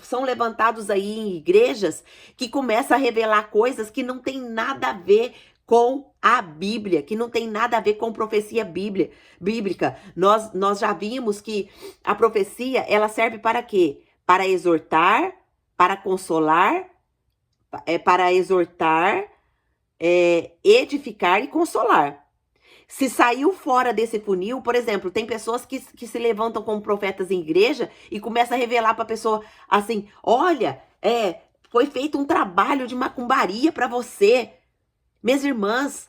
são levantados aí em igrejas que começam a revelar coisas que não tem nada a ver com a Bíblia, que não tem nada a ver com profecia bíblica. Nós já vimos que a profecia, ela serve para quê? Para exortar, para consolar, para exortar, edificar e consolar. Se saiu fora desse funil, por exemplo, tem pessoas que se levantam como profetas em igreja e começam a revelar para a pessoa assim, olha, foi feito um trabalho de macumbaria para você. Minhas irmãs,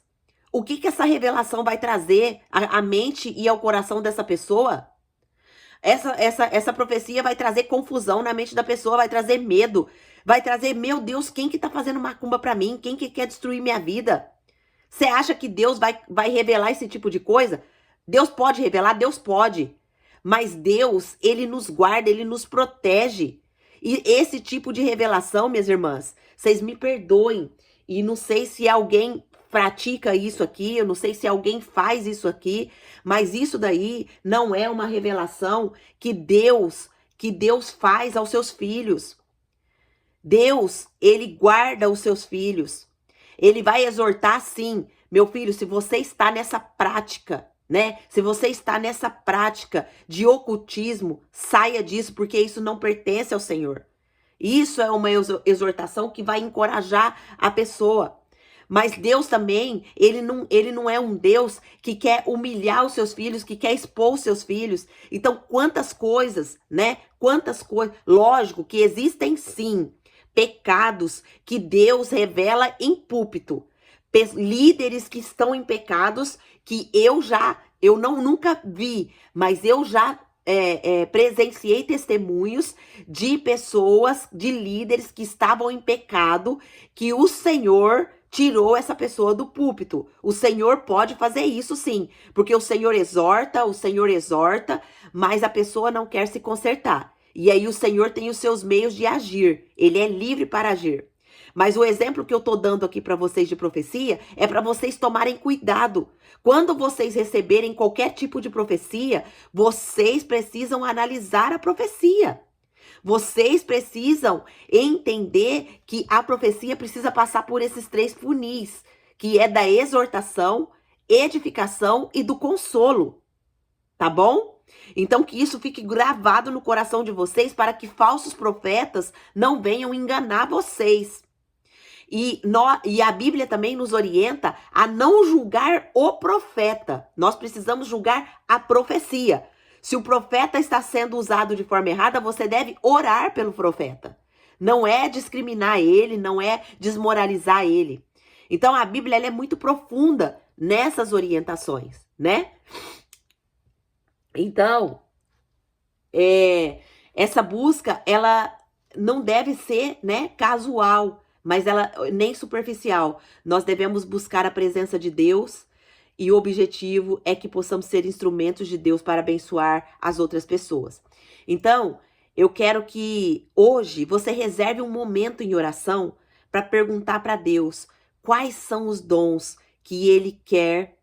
o que essa revelação vai trazer à mente e ao coração dessa pessoa? Essa profecia vai trazer confusão na mente da pessoa, vai trazer medo, vai trazer, meu Deus, quem que tá fazendo macumba para mim? Quem que quer destruir minha vida? Você acha que Deus vai revelar esse tipo de coisa? Deus pode revelar? Deus pode. Mas Deus, ele nos guarda, ele nos protege. E esse tipo de revelação, minhas irmãs, vocês me perdoem. E não sei se alguém pratica isso aqui, eu não sei se alguém faz isso aqui, mas isso daí não é uma revelação que Deus faz aos seus filhos. Deus, ele guarda os seus filhos. Ele vai exortar sim, meu filho, se você está nessa prática, né? Se você está nessa prática de ocultismo, saia disso, porque isso não pertence ao Senhor. Isso é uma exortação que vai encorajar a pessoa. Mas Deus também, ele não é um Deus que quer humilhar os seus filhos, que quer expor os seus filhos. Então, quantas coisas, né? Quantas coisas. Lógico que existem sim pecados que Deus revela em púlpito. Líderes que estão em pecados que eu nunca vi, mas eu já presenciei testemunhos de pessoas, de líderes que estavam em pecado, que o Senhor tirou essa pessoa do púlpito. O Senhor pode fazer isso sim, porque o Senhor exorta, mas a pessoa não quer se consertar. E aí o Senhor tem os seus meios de agir. Ele é livre para agir. Mas o exemplo que eu tô dando aqui para vocês de profecia é para vocês tomarem cuidado. Quando vocês receberem qualquer tipo de profecia, vocês precisam analisar a profecia. Vocês precisam entender que a profecia precisa passar por esses 3 funis, que é da exortação, edificação e do consolo. Tá bom? Então que isso fique gravado no coração de vocês para que falsos profetas não venham enganar vocês. E a Bíblia também nos orienta a não julgar o profeta. Nós precisamos julgar a profecia. Se o profeta está sendo usado de forma errada, você deve orar pelo profeta. Não é discriminar ele, não é desmoralizar ele. Então a Bíblia ela é muito profunda nessas orientações, né? Então, essa busca, ela não deve ser, né, casual, mas ela nem superficial. Nós devemos buscar a presença de Deus e o objetivo é que possamos ser instrumentos de Deus para abençoar as outras pessoas. Então, eu quero que hoje você reserve um momento em oração para perguntar para Deus quais são os dons que Ele quer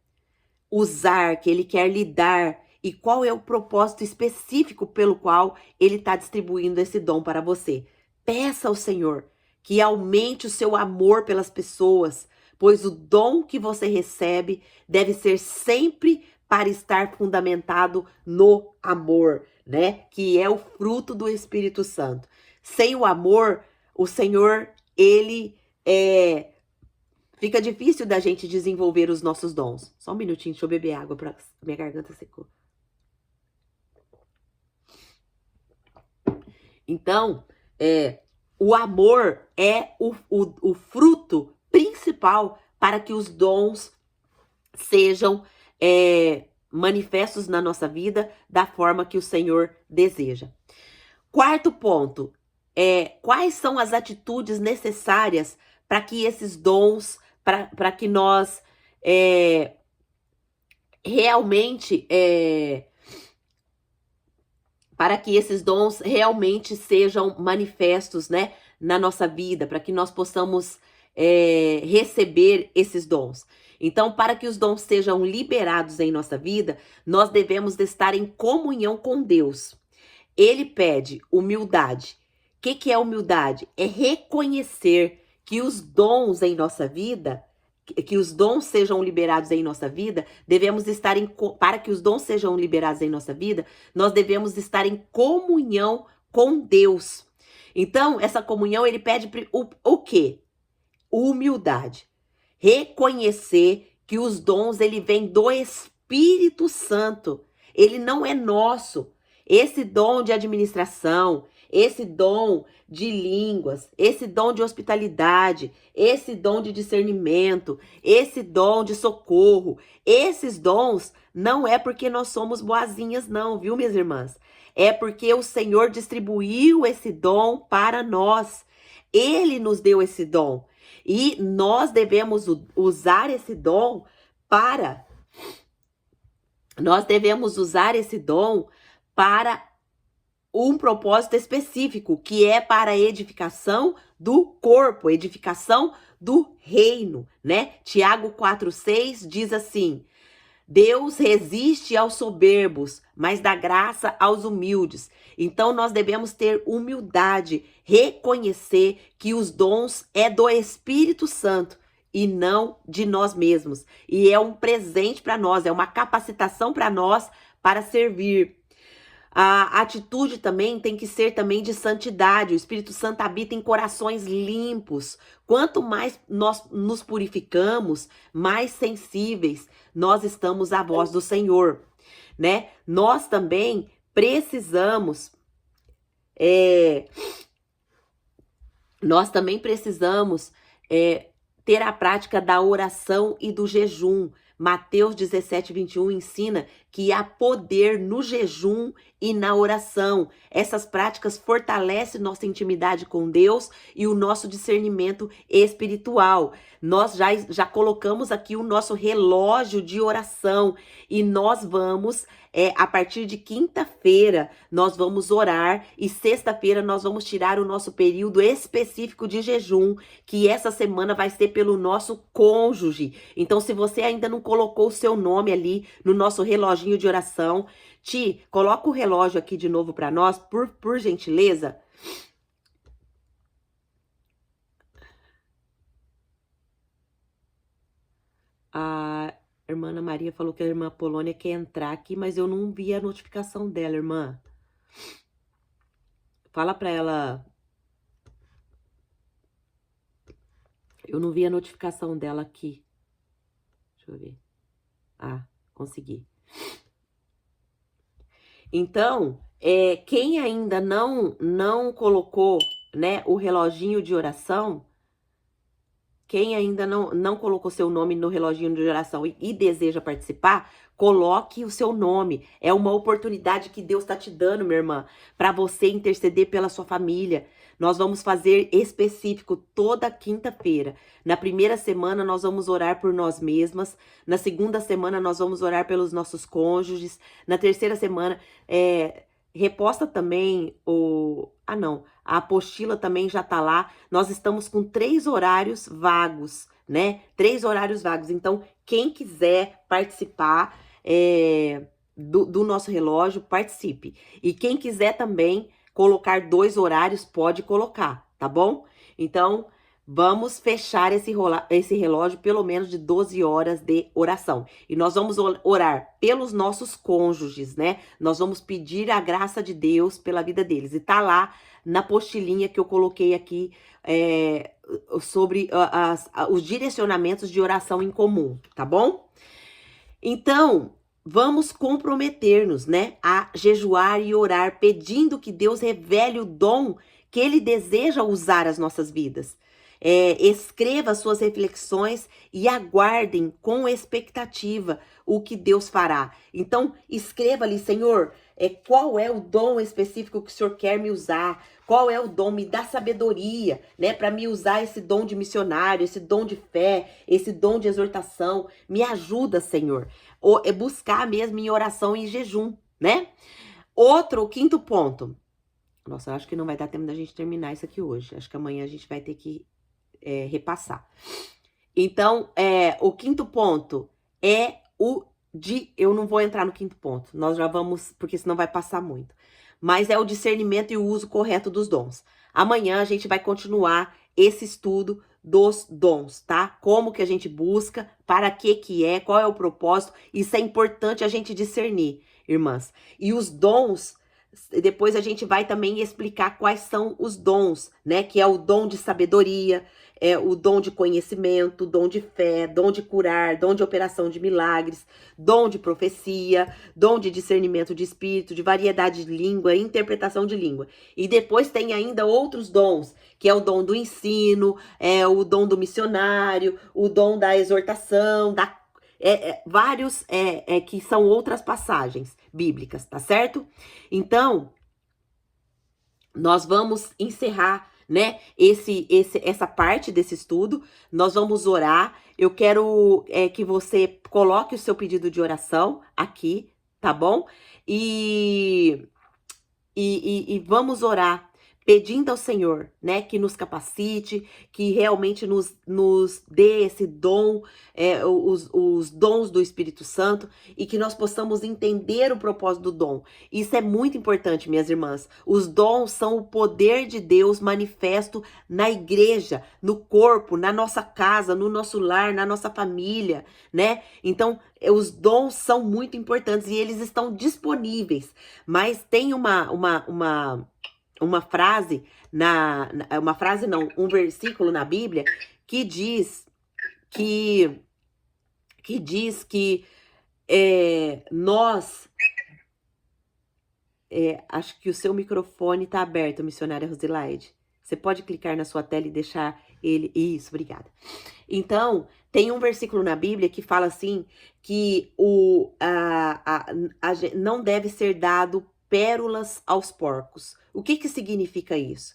usar, que Ele quer lhe dar e qual é o propósito específico pelo qual Ele está distribuindo esse dom para você. Peça ao Senhor que aumente o seu amor pelas pessoas, pois o dom que você recebe deve ser sempre para estar fundamentado no amor, né? Que é o fruto do Espírito Santo. Sem o amor, o Senhor, ele fica difícil da gente desenvolver os nossos dons. Só um minutinho, deixa eu beber água, pra minha garganta secou. Então, o amor é o fruto principal para que os dons sejam manifestos na nossa vida da forma que o Senhor deseja. Quarto ponto, quais são as atitudes necessárias para que esses dons, para que nós realmente, para que esses dons realmente sejam manifestos, né, na nossa vida, para que nós possamos receber esses dons. Então, para que os dons sejam liberados em nossa vida, nós devemos estar em comunhão com Deus. Ele pede humildade. O que é humildade? É reconhecer que os dons em nossa vida, que os dons sejam liberados em nossa vida, devemos estar para que os dons sejam liberados em nossa vida, nós devemos estar em comunhão com Deus. Então, essa comunhão, ele pede o quê? Humildade. reconhecer que os dons, ele vem do Espírito Santo. Ele não é nosso. Esse dom de administração, esse dom de línguas, esse dom de hospitalidade, esse dom de discernimento, esse dom de socorro, esses dons não é porque nós somos boazinhas não, viu, minhas irmãs? É porque o Senhor distribuiu esse dom para nós. Ele nos deu esse dom. E nós devemos usar esse dom para... Nós devemos usar esse dom para um propósito específico, que é para a edificação do corpo, edificação do reino, né? Tiago 4,6 diz assim: Deus resiste aos soberbos, mas dá graça aos humildes. Então nós devemos ter humildade, reconhecer que os dons é do Espírito Santo e não de nós mesmos. E é um presente para nós, é uma capacitação para nós para servir. A atitude também tem que ser também de santidade. O Espírito Santo habita em corações limpos. Quanto mais nós nos purificamos, mais sensíveis nós estamos à voz do Senhor, né? Nós também precisamos ter a prática da oração e do jejum. Mateus 17:21 ensina que há poder no jejum e na oração. Essas práticas fortalecem nossa intimidade com Deus e o nosso discernimento espiritual. Nós já colocamos aqui o nosso relógio de oração e nós vamos, a partir de quinta-feira, nós vamos orar e sexta-feira nós vamos tirar o nosso período específico de jejum, que essa semana vai ser pelo nosso cônjuge. Então, se você ainda não colocou o seu nome ali no nosso reloginho de oração, coloca o relógio aqui de novo para nós, por gentileza. A irmã Ana Maria falou que a irmã Polônia quer entrar aqui, mas eu não vi a notificação dela, irmã. Fala para ela. Eu não vi a notificação dela aqui. Deixa eu ver. Ah, consegui. Então, quem ainda não colocou, né, o reloginho de oração, quem ainda não colocou seu nome no reloginho de oração e deseja participar, coloque o seu nome. É uma oportunidade que Deus está te dando, minha irmã, para você interceder pela sua família. Nós vamos fazer específico toda quinta-feira. Na primeira semana, nós vamos orar por nós mesmas. Na segunda semana, nós vamos orar pelos nossos cônjuges. Na terceira semana, reposta também a apostila também já tá lá. Nós estamos com 3 horários vagos, né? 3 horários vagos. Então, quem quiser participar do nosso relógio, participe. E quem quiser também colocar 2 horários, pode colocar, tá bom? Então, vamos fechar esse relógio pelo menos de 12 horas de oração. E nós vamos orar pelos nossos cônjuges, né? Nós vamos pedir a graça de Deus pela vida deles. E tá lá na postilinha que eu coloquei aqui sobre os direcionamentos de oração em comum, tá bom? Então, vamos comprometer-nos, né, a jejuar e orar, pedindo que Deus revele o dom que Ele deseja usar as nossas vidas. Escreva suas reflexões e aguardem com expectativa o que Deus fará. Então, escreva ali, Senhor, qual é o dom específico que o Senhor quer me usar? Qual é o dom? Me dá sabedoria, né, para me usar esse dom de missionário, esse dom de fé, esse dom de exortação. Me ajuda, Senhor. Buscar mesmo em oração e em jejum, né? O quinto ponto. Nossa, eu acho que não vai dar tempo da gente terminar isso aqui hoje. Acho que amanhã a gente vai ter que repassar. Então, o quinto ponto é eu não vou entrar no quinto ponto. Nós já vamos, porque senão vai passar muito. Mas é o discernimento e o uso correto dos dons. Amanhã a gente vai continuar esse estudo dos dons, tá? Como que a gente busca, para que é, qual é o propósito. Isso é importante a gente discernir, irmãs. E os dons Depois a gente vai também explicar quais são os dons, né? Que é o dom de sabedoria, é o dom de conhecimento, dom de fé, dom de curar, dom de operação de milagres, dom de profecia, dom de discernimento de espírito, de variedade de língua, interpretação de língua. E depois tem ainda outros dons, que é o dom do ensino, é o dom do missionário, o dom da exortação, vários que são outras passagens bíblicas, tá certo? Então, nós vamos encerrar, né, essa parte desse estudo. Nós vamos orar. Eu quero que você coloque o seu pedido de oração aqui, tá bom? E vamos orar, pedindo ao Senhor, né, que nos capacite, que realmente nos dê esse dom, os dons do Espírito Santo, e que nós possamos entender o propósito do dom. Isso é muito importante, minhas irmãs. Os dons são o poder de Deus manifesto na igreja, no corpo, na nossa casa, no nosso lar, na nossa família, né? Então, os dons são muito importantes e eles estão disponíveis. Mas tem uma frase uma frase não, um versículo na Bíblia que diz que nós acho que o seu microfone está aberto, missionária Rosilaide. Você pode clicar na sua tela e deixar ele. Isso, obrigada. Então, tem um versículo na Bíblia que fala assim que não deve ser dado pérolas aos porcos. O que significa isso?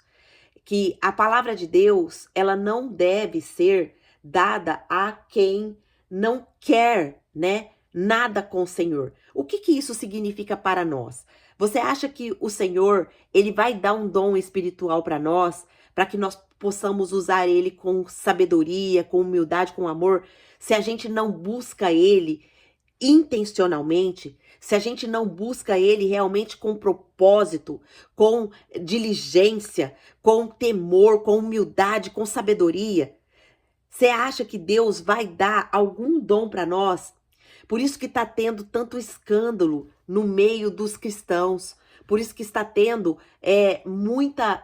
Que a palavra de Deus, ela não deve ser dada a quem não quer, né, nada com o Senhor. O que isso significa para nós? Você acha que o Senhor, ele vai dar um dom espiritual para nós, para que nós possamos usar ele com sabedoria, com humildade, com amor, se a gente não busca ele intencionalmente, se a gente não busca ele realmente com propósito, com diligência, com temor, com humildade, com sabedoria? Você acha que Deus vai dar algum dom para nós? Por isso que está tendo tanto escândalo no meio dos cristãos. Por isso que está tendo muita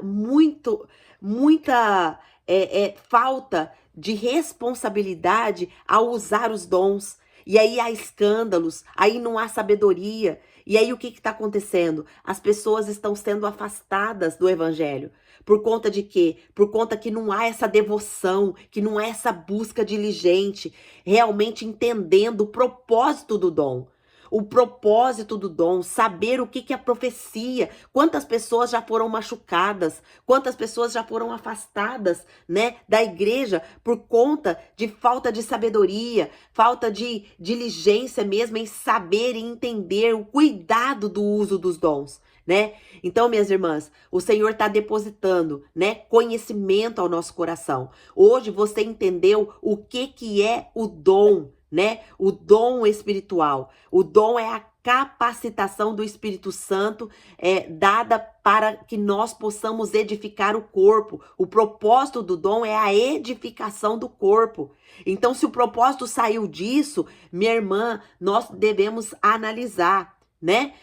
falta de responsabilidade ao usar os dons. E aí há escândalos, aí não há sabedoria. E aí o que está acontecendo? As pessoas estão sendo afastadas do evangelho. Por conta de quê? Por conta que não há essa devoção, que não há essa busca diligente, realmente entendendo o propósito do dom. O propósito do dom, saber o que é profecia, quantas pessoas já foram machucadas, quantas pessoas já foram afastadas, né, da igreja por conta de falta de sabedoria, falta de diligência mesmo em saber e entender o cuidado do uso dos dons, né? Então, minhas irmãs, o Senhor está depositando, né, conhecimento ao nosso coração. Hoje você entendeu o que é o dom, né? O dom espiritual. O dom é a capacitação do Espírito Santo dada para que nós possamos edificar o corpo. O propósito do dom é a edificação do corpo. Então, se o propósito saiu disso, minha irmã, nós devemos analisar, né?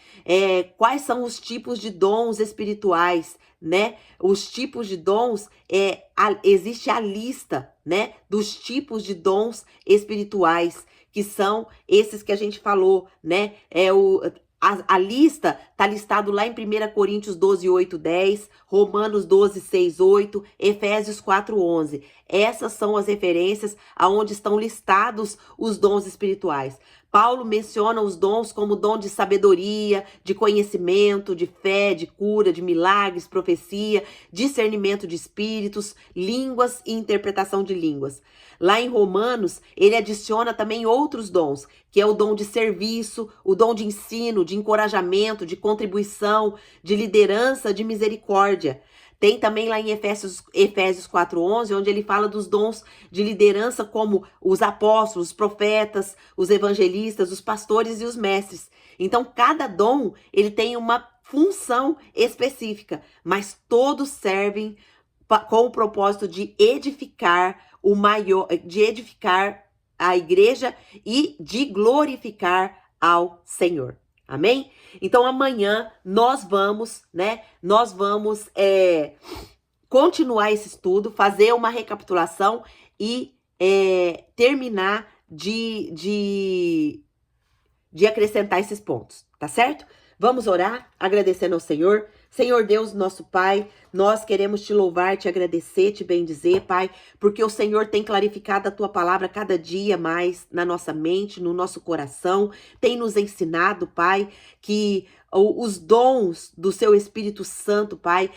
Quais são os tipos de dons espirituais, né? Os tipos de dons, existe a lista, né, dos tipos de dons espirituais, que são esses que a gente falou, né? A lista está listado lá em 1 Coríntios 12, 8, 10, Romanos 12, 6, 8, Efésios 4, 11. Essas são as referências aonde estão listados os dons espirituais. Paulo menciona os dons como dom de sabedoria, de conhecimento, de fé, de cura, de milagres, profecia, discernimento de espíritos, línguas e interpretação de línguas. Lá em Romanos, ele adiciona também outros dons, que é o dom de serviço, o dom de ensino, de encorajamento, de contribuição, de liderança, de misericórdia. Tem também lá em Efésios 4:11, onde ele fala dos dons de liderança como os apóstolos, os profetas, os evangelistas, os pastores e os mestres. Então, cada dom, ele tem uma função específica, mas todos servem com o propósito de edificar de edificar a igreja e de glorificar ao Senhor. Amém? Então amanhã nós vamos, né? Nós vamos continuar esse estudo, fazer uma recapitulação e terminar de acrescentar esses pontos, tá certo? Vamos orar, agradecendo ao Senhor. Senhor Deus, nosso Pai, nós queremos te louvar, te agradecer, te bendizer, Pai, porque o Senhor tem clarificado a tua palavra cada dia mais na nossa mente, no nosso coração, tem nos ensinado, Pai, que os dons do seu Espírito Santo, Pai,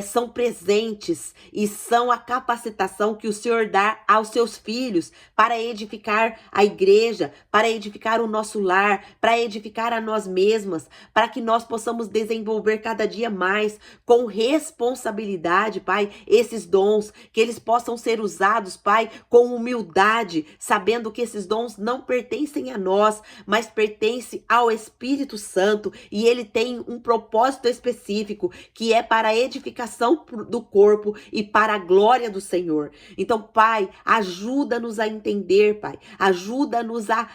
são presentes e são a capacitação que o Senhor dá aos seus filhos para edificar a igreja, para edificar o nosso lar, para edificar a nós mesmas, para que nós possamos desenvolver cada dia mais com responsabilidade, Pai, esses dons, que eles possam ser usados, Pai, com humildade, sabendo que esses dons não pertencem a nós, mas pertencem ao Espírito Santo e ele tem um propósito específico, que é para a edificação do corpo e para a glória do Senhor. Então, Pai, ajuda-nos a entender, Pai, ajuda-nos a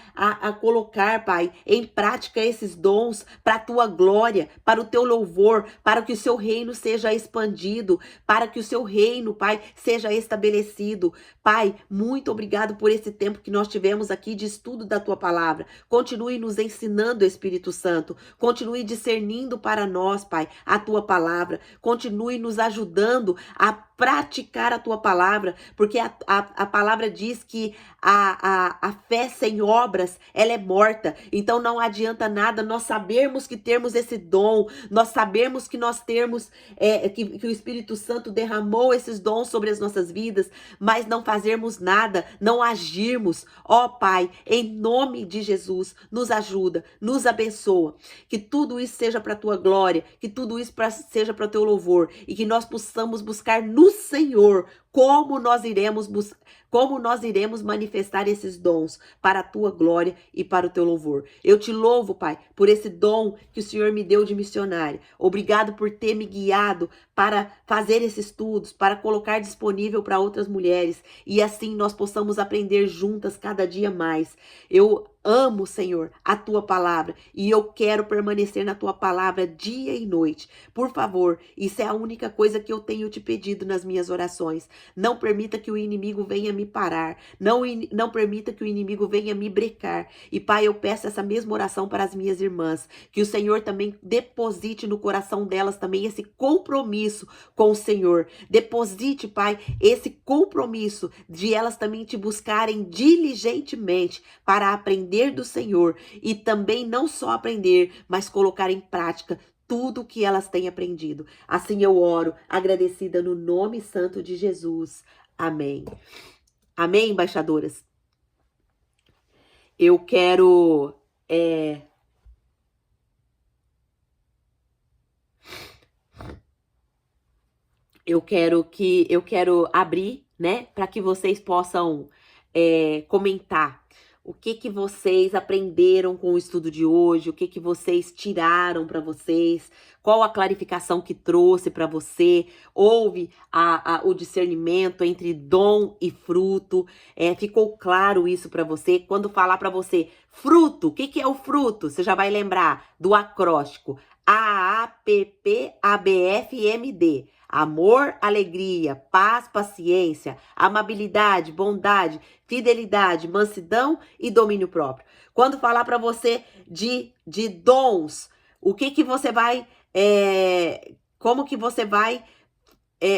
colocar, Pai, em prática esses dons para a tua glória, para o teu louvor, para que o seu reino seja expandido, para que o seu reino, Pai, seja estabelecido. Pai, muito obrigado por esse tempo que nós tivemos aqui de estudo da tua palavra. Continue nos ensinando, Espírito Santo. Continue discernindo para nós, Pai, a tua palavra. Continue nos ajudando a praticar a tua palavra, porque a palavra diz que a fé sem obras, ela é morta. Então não adianta nada nós sabermos que temos esse dom, nós sabemos que nós temos, que o Espírito Santo derramou esses dons sobre as nossas vidas, mas não fazermos nada, não agirmos. Ó Pai, em nome de Jesus, nos ajuda, nos abençoa, que tudo isso seja para a tua glória, que tudo isso seja para o teu louvor e que nós possamos buscar no Senhor como nós iremos manifestar esses dons para a tua glória e para o teu louvor. Eu te louvo, Pai, por esse dom que o Senhor me deu de missionária. Obrigado por ter me guiado para fazer esses estudos, para colocar disponível para outras mulheres e assim nós possamos aprender juntas cada dia mais. Eu amo, Senhor, a tua palavra e eu quero permanecer na tua palavra dia e noite. Por favor, isso é a única coisa que eu tenho te pedido nas minhas orações. Não permita que o inimigo venha me parar. Não permita que o inimigo venha me brecar. E, Pai, eu peço essa mesma oração para as minhas irmãs. Que o Senhor também deposite no coração delas também esse compromisso com o Senhor. Deposite, Pai, esse compromisso de elas também te buscarem diligentemente para aprender do Senhor. E também não só aprender, mas colocar em prática tudo o que elas têm aprendido. Assim eu oro, agradecida no nome santo de Jesus. Amém. Amém, embaixadoras? Eu quero... Eu quero abrir, né, para que vocês possam comentar o que vocês aprenderam com o estudo de hoje, o que vocês tiraram para vocês, qual a clarificação que trouxe para você, houve o discernimento entre dom e fruto, ficou claro isso para você? Quando falar para você fruto, o que é o fruto? Você já vai lembrar do acróstico AAPPABFMD. Amor, alegria, paz, paciência, amabilidade, bondade, fidelidade, mansidão e domínio próprio. Quando falar para você de dons, o que você vai, como que você vai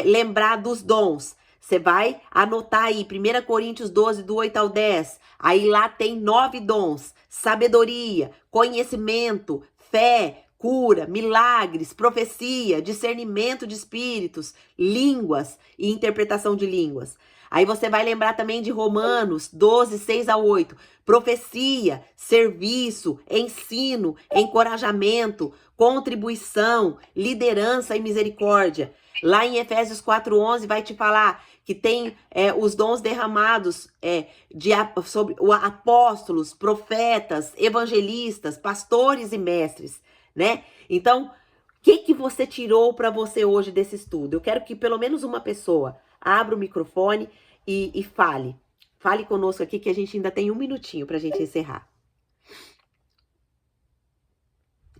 lembrar dos dons? Você vai anotar aí, 1 Coríntios 12, do 8 ao 10. Aí lá tem 9 dons: sabedoria, conhecimento, fé, cura, milagres, profecia, discernimento de espíritos, línguas e interpretação de línguas. Aí você vai lembrar também de Romanos 12, 6 a 8. Profecia, serviço, ensino, encorajamento, contribuição, liderança e misericórdia. Lá em Efésios 4:11 vai te falar que tem os dons derramados sobre apóstolos, profetas, evangelistas, pastores e mestres, né? Então, o que você tirou para você hoje desse estudo? Eu quero que pelo menos uma pessoa abra o microfone e fale. Fale conosco aqui que a gente ainda tem um minutinho para a gente encerrar.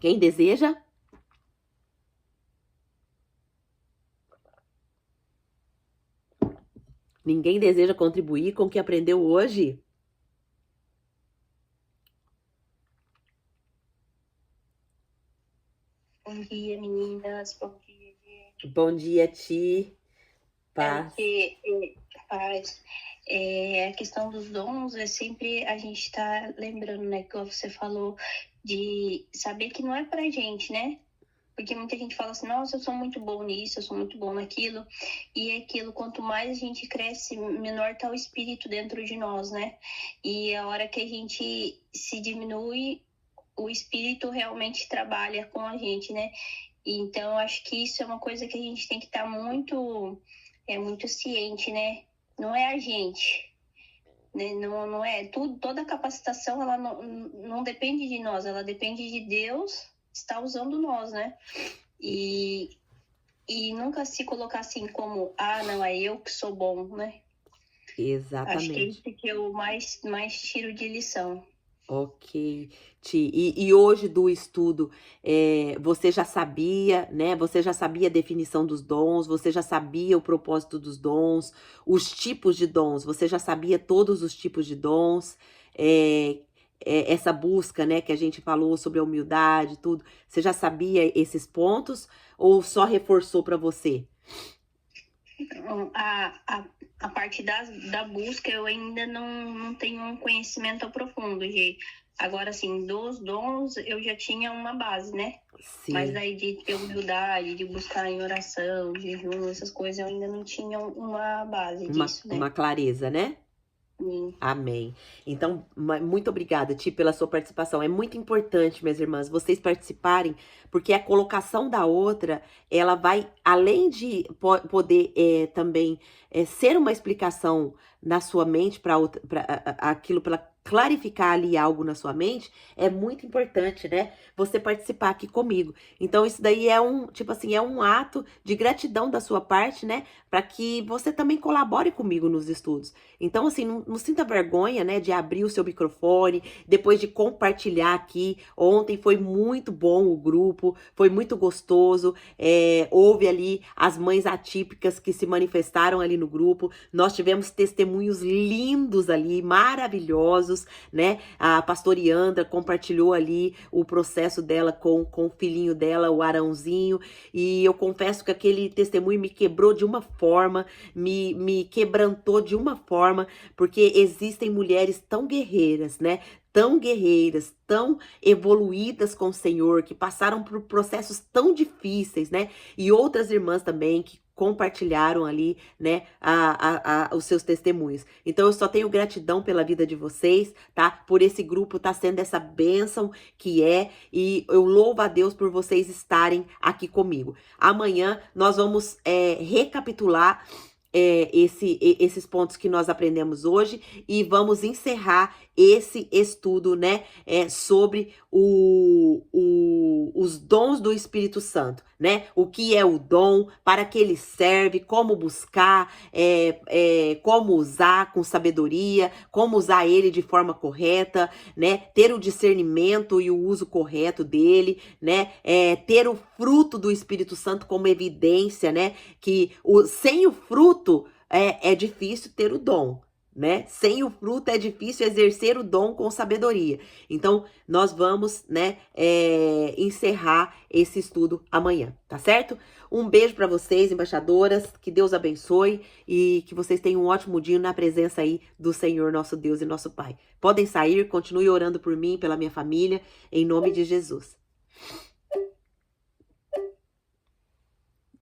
Quem deseja? Ninguém deseja contribuir com o que aprendeu hoje? Bom dia, meninas. Bom dia, gente. Bom dia, Ti. Paz. Paz. A questão dos dons é sempre a gente tá lembrando, né, que você falou de saber que não é pra gente, né? Porque muita gente fala assim, nossa, eu sou muito bom nisso, eu sou muito bom naquilo. E aquilo, quanto mais a gente cresce, menor tá o espírito dentro de nós, né? E a hora que a gente se diminui, o espírito realmente trabalha com a gente, né? Então, acho que isso é uma coisa que a gente tem que estar muito ciente, né? Não é a gente, né? Não é tudo, toda a capacitação, ela não depende de nós, ela depende de Deus estar usando nós, né? E nunca se colocar assim como, não, é eu que sou bom, né? Exatamente. Acho que é isso que eu mais tiro de lição. Ok, Ti. E hoje do estudo, você já sabia, né? Você já sabia a definição dos dons, você já sabia o propósito dos dons, os tipos de dons, você já sabia todos os tipos de dons, essa busca, né, que a gente falou sobre a humildade, tudo. Você já sabia esses pontos ou só reforçou para você? A parte da busca eu ainda não tenho um conhecimento profundo, Gi. Agora, assim, dos dons eu já tinha uma base, né? Sim. Mas daí de ter humildade, de buscar em oração, jejum, essas coisas, eu ainda não tinha uma base disso, né? Uma clareza, né? Sim. Amém. Então, muito obrigada, Ti, pela sua participação. É muito importante, minhas irmãs, vocês participarem, porque a colocação da outra, ela vai, além de poder também ser uma explicação na sua mente para aquilo, para clarificar ali algo na sua mente, é muito importante, né? Você participar aqui comigo. Então, isso daí é um ato de gratidão da sua parte, né? Para que você também colabore comigo nos estudos. Então, assim, não sinta vergonha, né, de abrir o seu microfone, depois de compartilhar aqui. Ontem foi muito bom o grupo, foi muito gostoso. Houve ali as mães atípicas que se manifestaram ali no grupo. Nós tivemos testemunhos lindos ali, maravilhosos, né? A pastora Yandra compartilhou ali o processo dela com o filhinho dela, o Arãozinho. E eu confesso que aquele testemunho me quebrou de uma forma, me quebrantou de uma forma, porque existem mulheres tão guerreiras, né? Tão guerreiras, tão evoluídas com o Senhor, que passaram por processos tão difíceis, né? E outras irmãs também que compartilharam ali, né, os seus testemunhos. Então, eu só tenho gratidão pela vida de vocês, tá? Por esse grupo tá sendo essa bênção que e eu louvo a Deus por vocês estarem aqui comigo. Amanhã nós vamos recapitular esses pontos que nós aprendemos hoje e vamos encerrar esse estudo, né, sobre os dons do Espírito Santo, né? O que é o dom, para que ele serve, como buscar, como usar com sabedoria, como usar ele de forma correta, né? Ter o discernimento e o uso correto dele, né? Ter o fruto do Espírito Santo como evidência, né? Que sem o fruto é difícil ter o dom, né? Sem o fruto é difícil exercer o dom com sabedoria. Então, nós vamos, né, encerrar esse estudo amanhã, tá certo? Um beijo para vocês, embaixadoras, que Deus abençoe e que vocês tenham um ótimo dia na presença aí do Senhor, nosso Deus e nosso Pai. Podem sair, continue orando por mim, pela minha família, em nome de Jesus.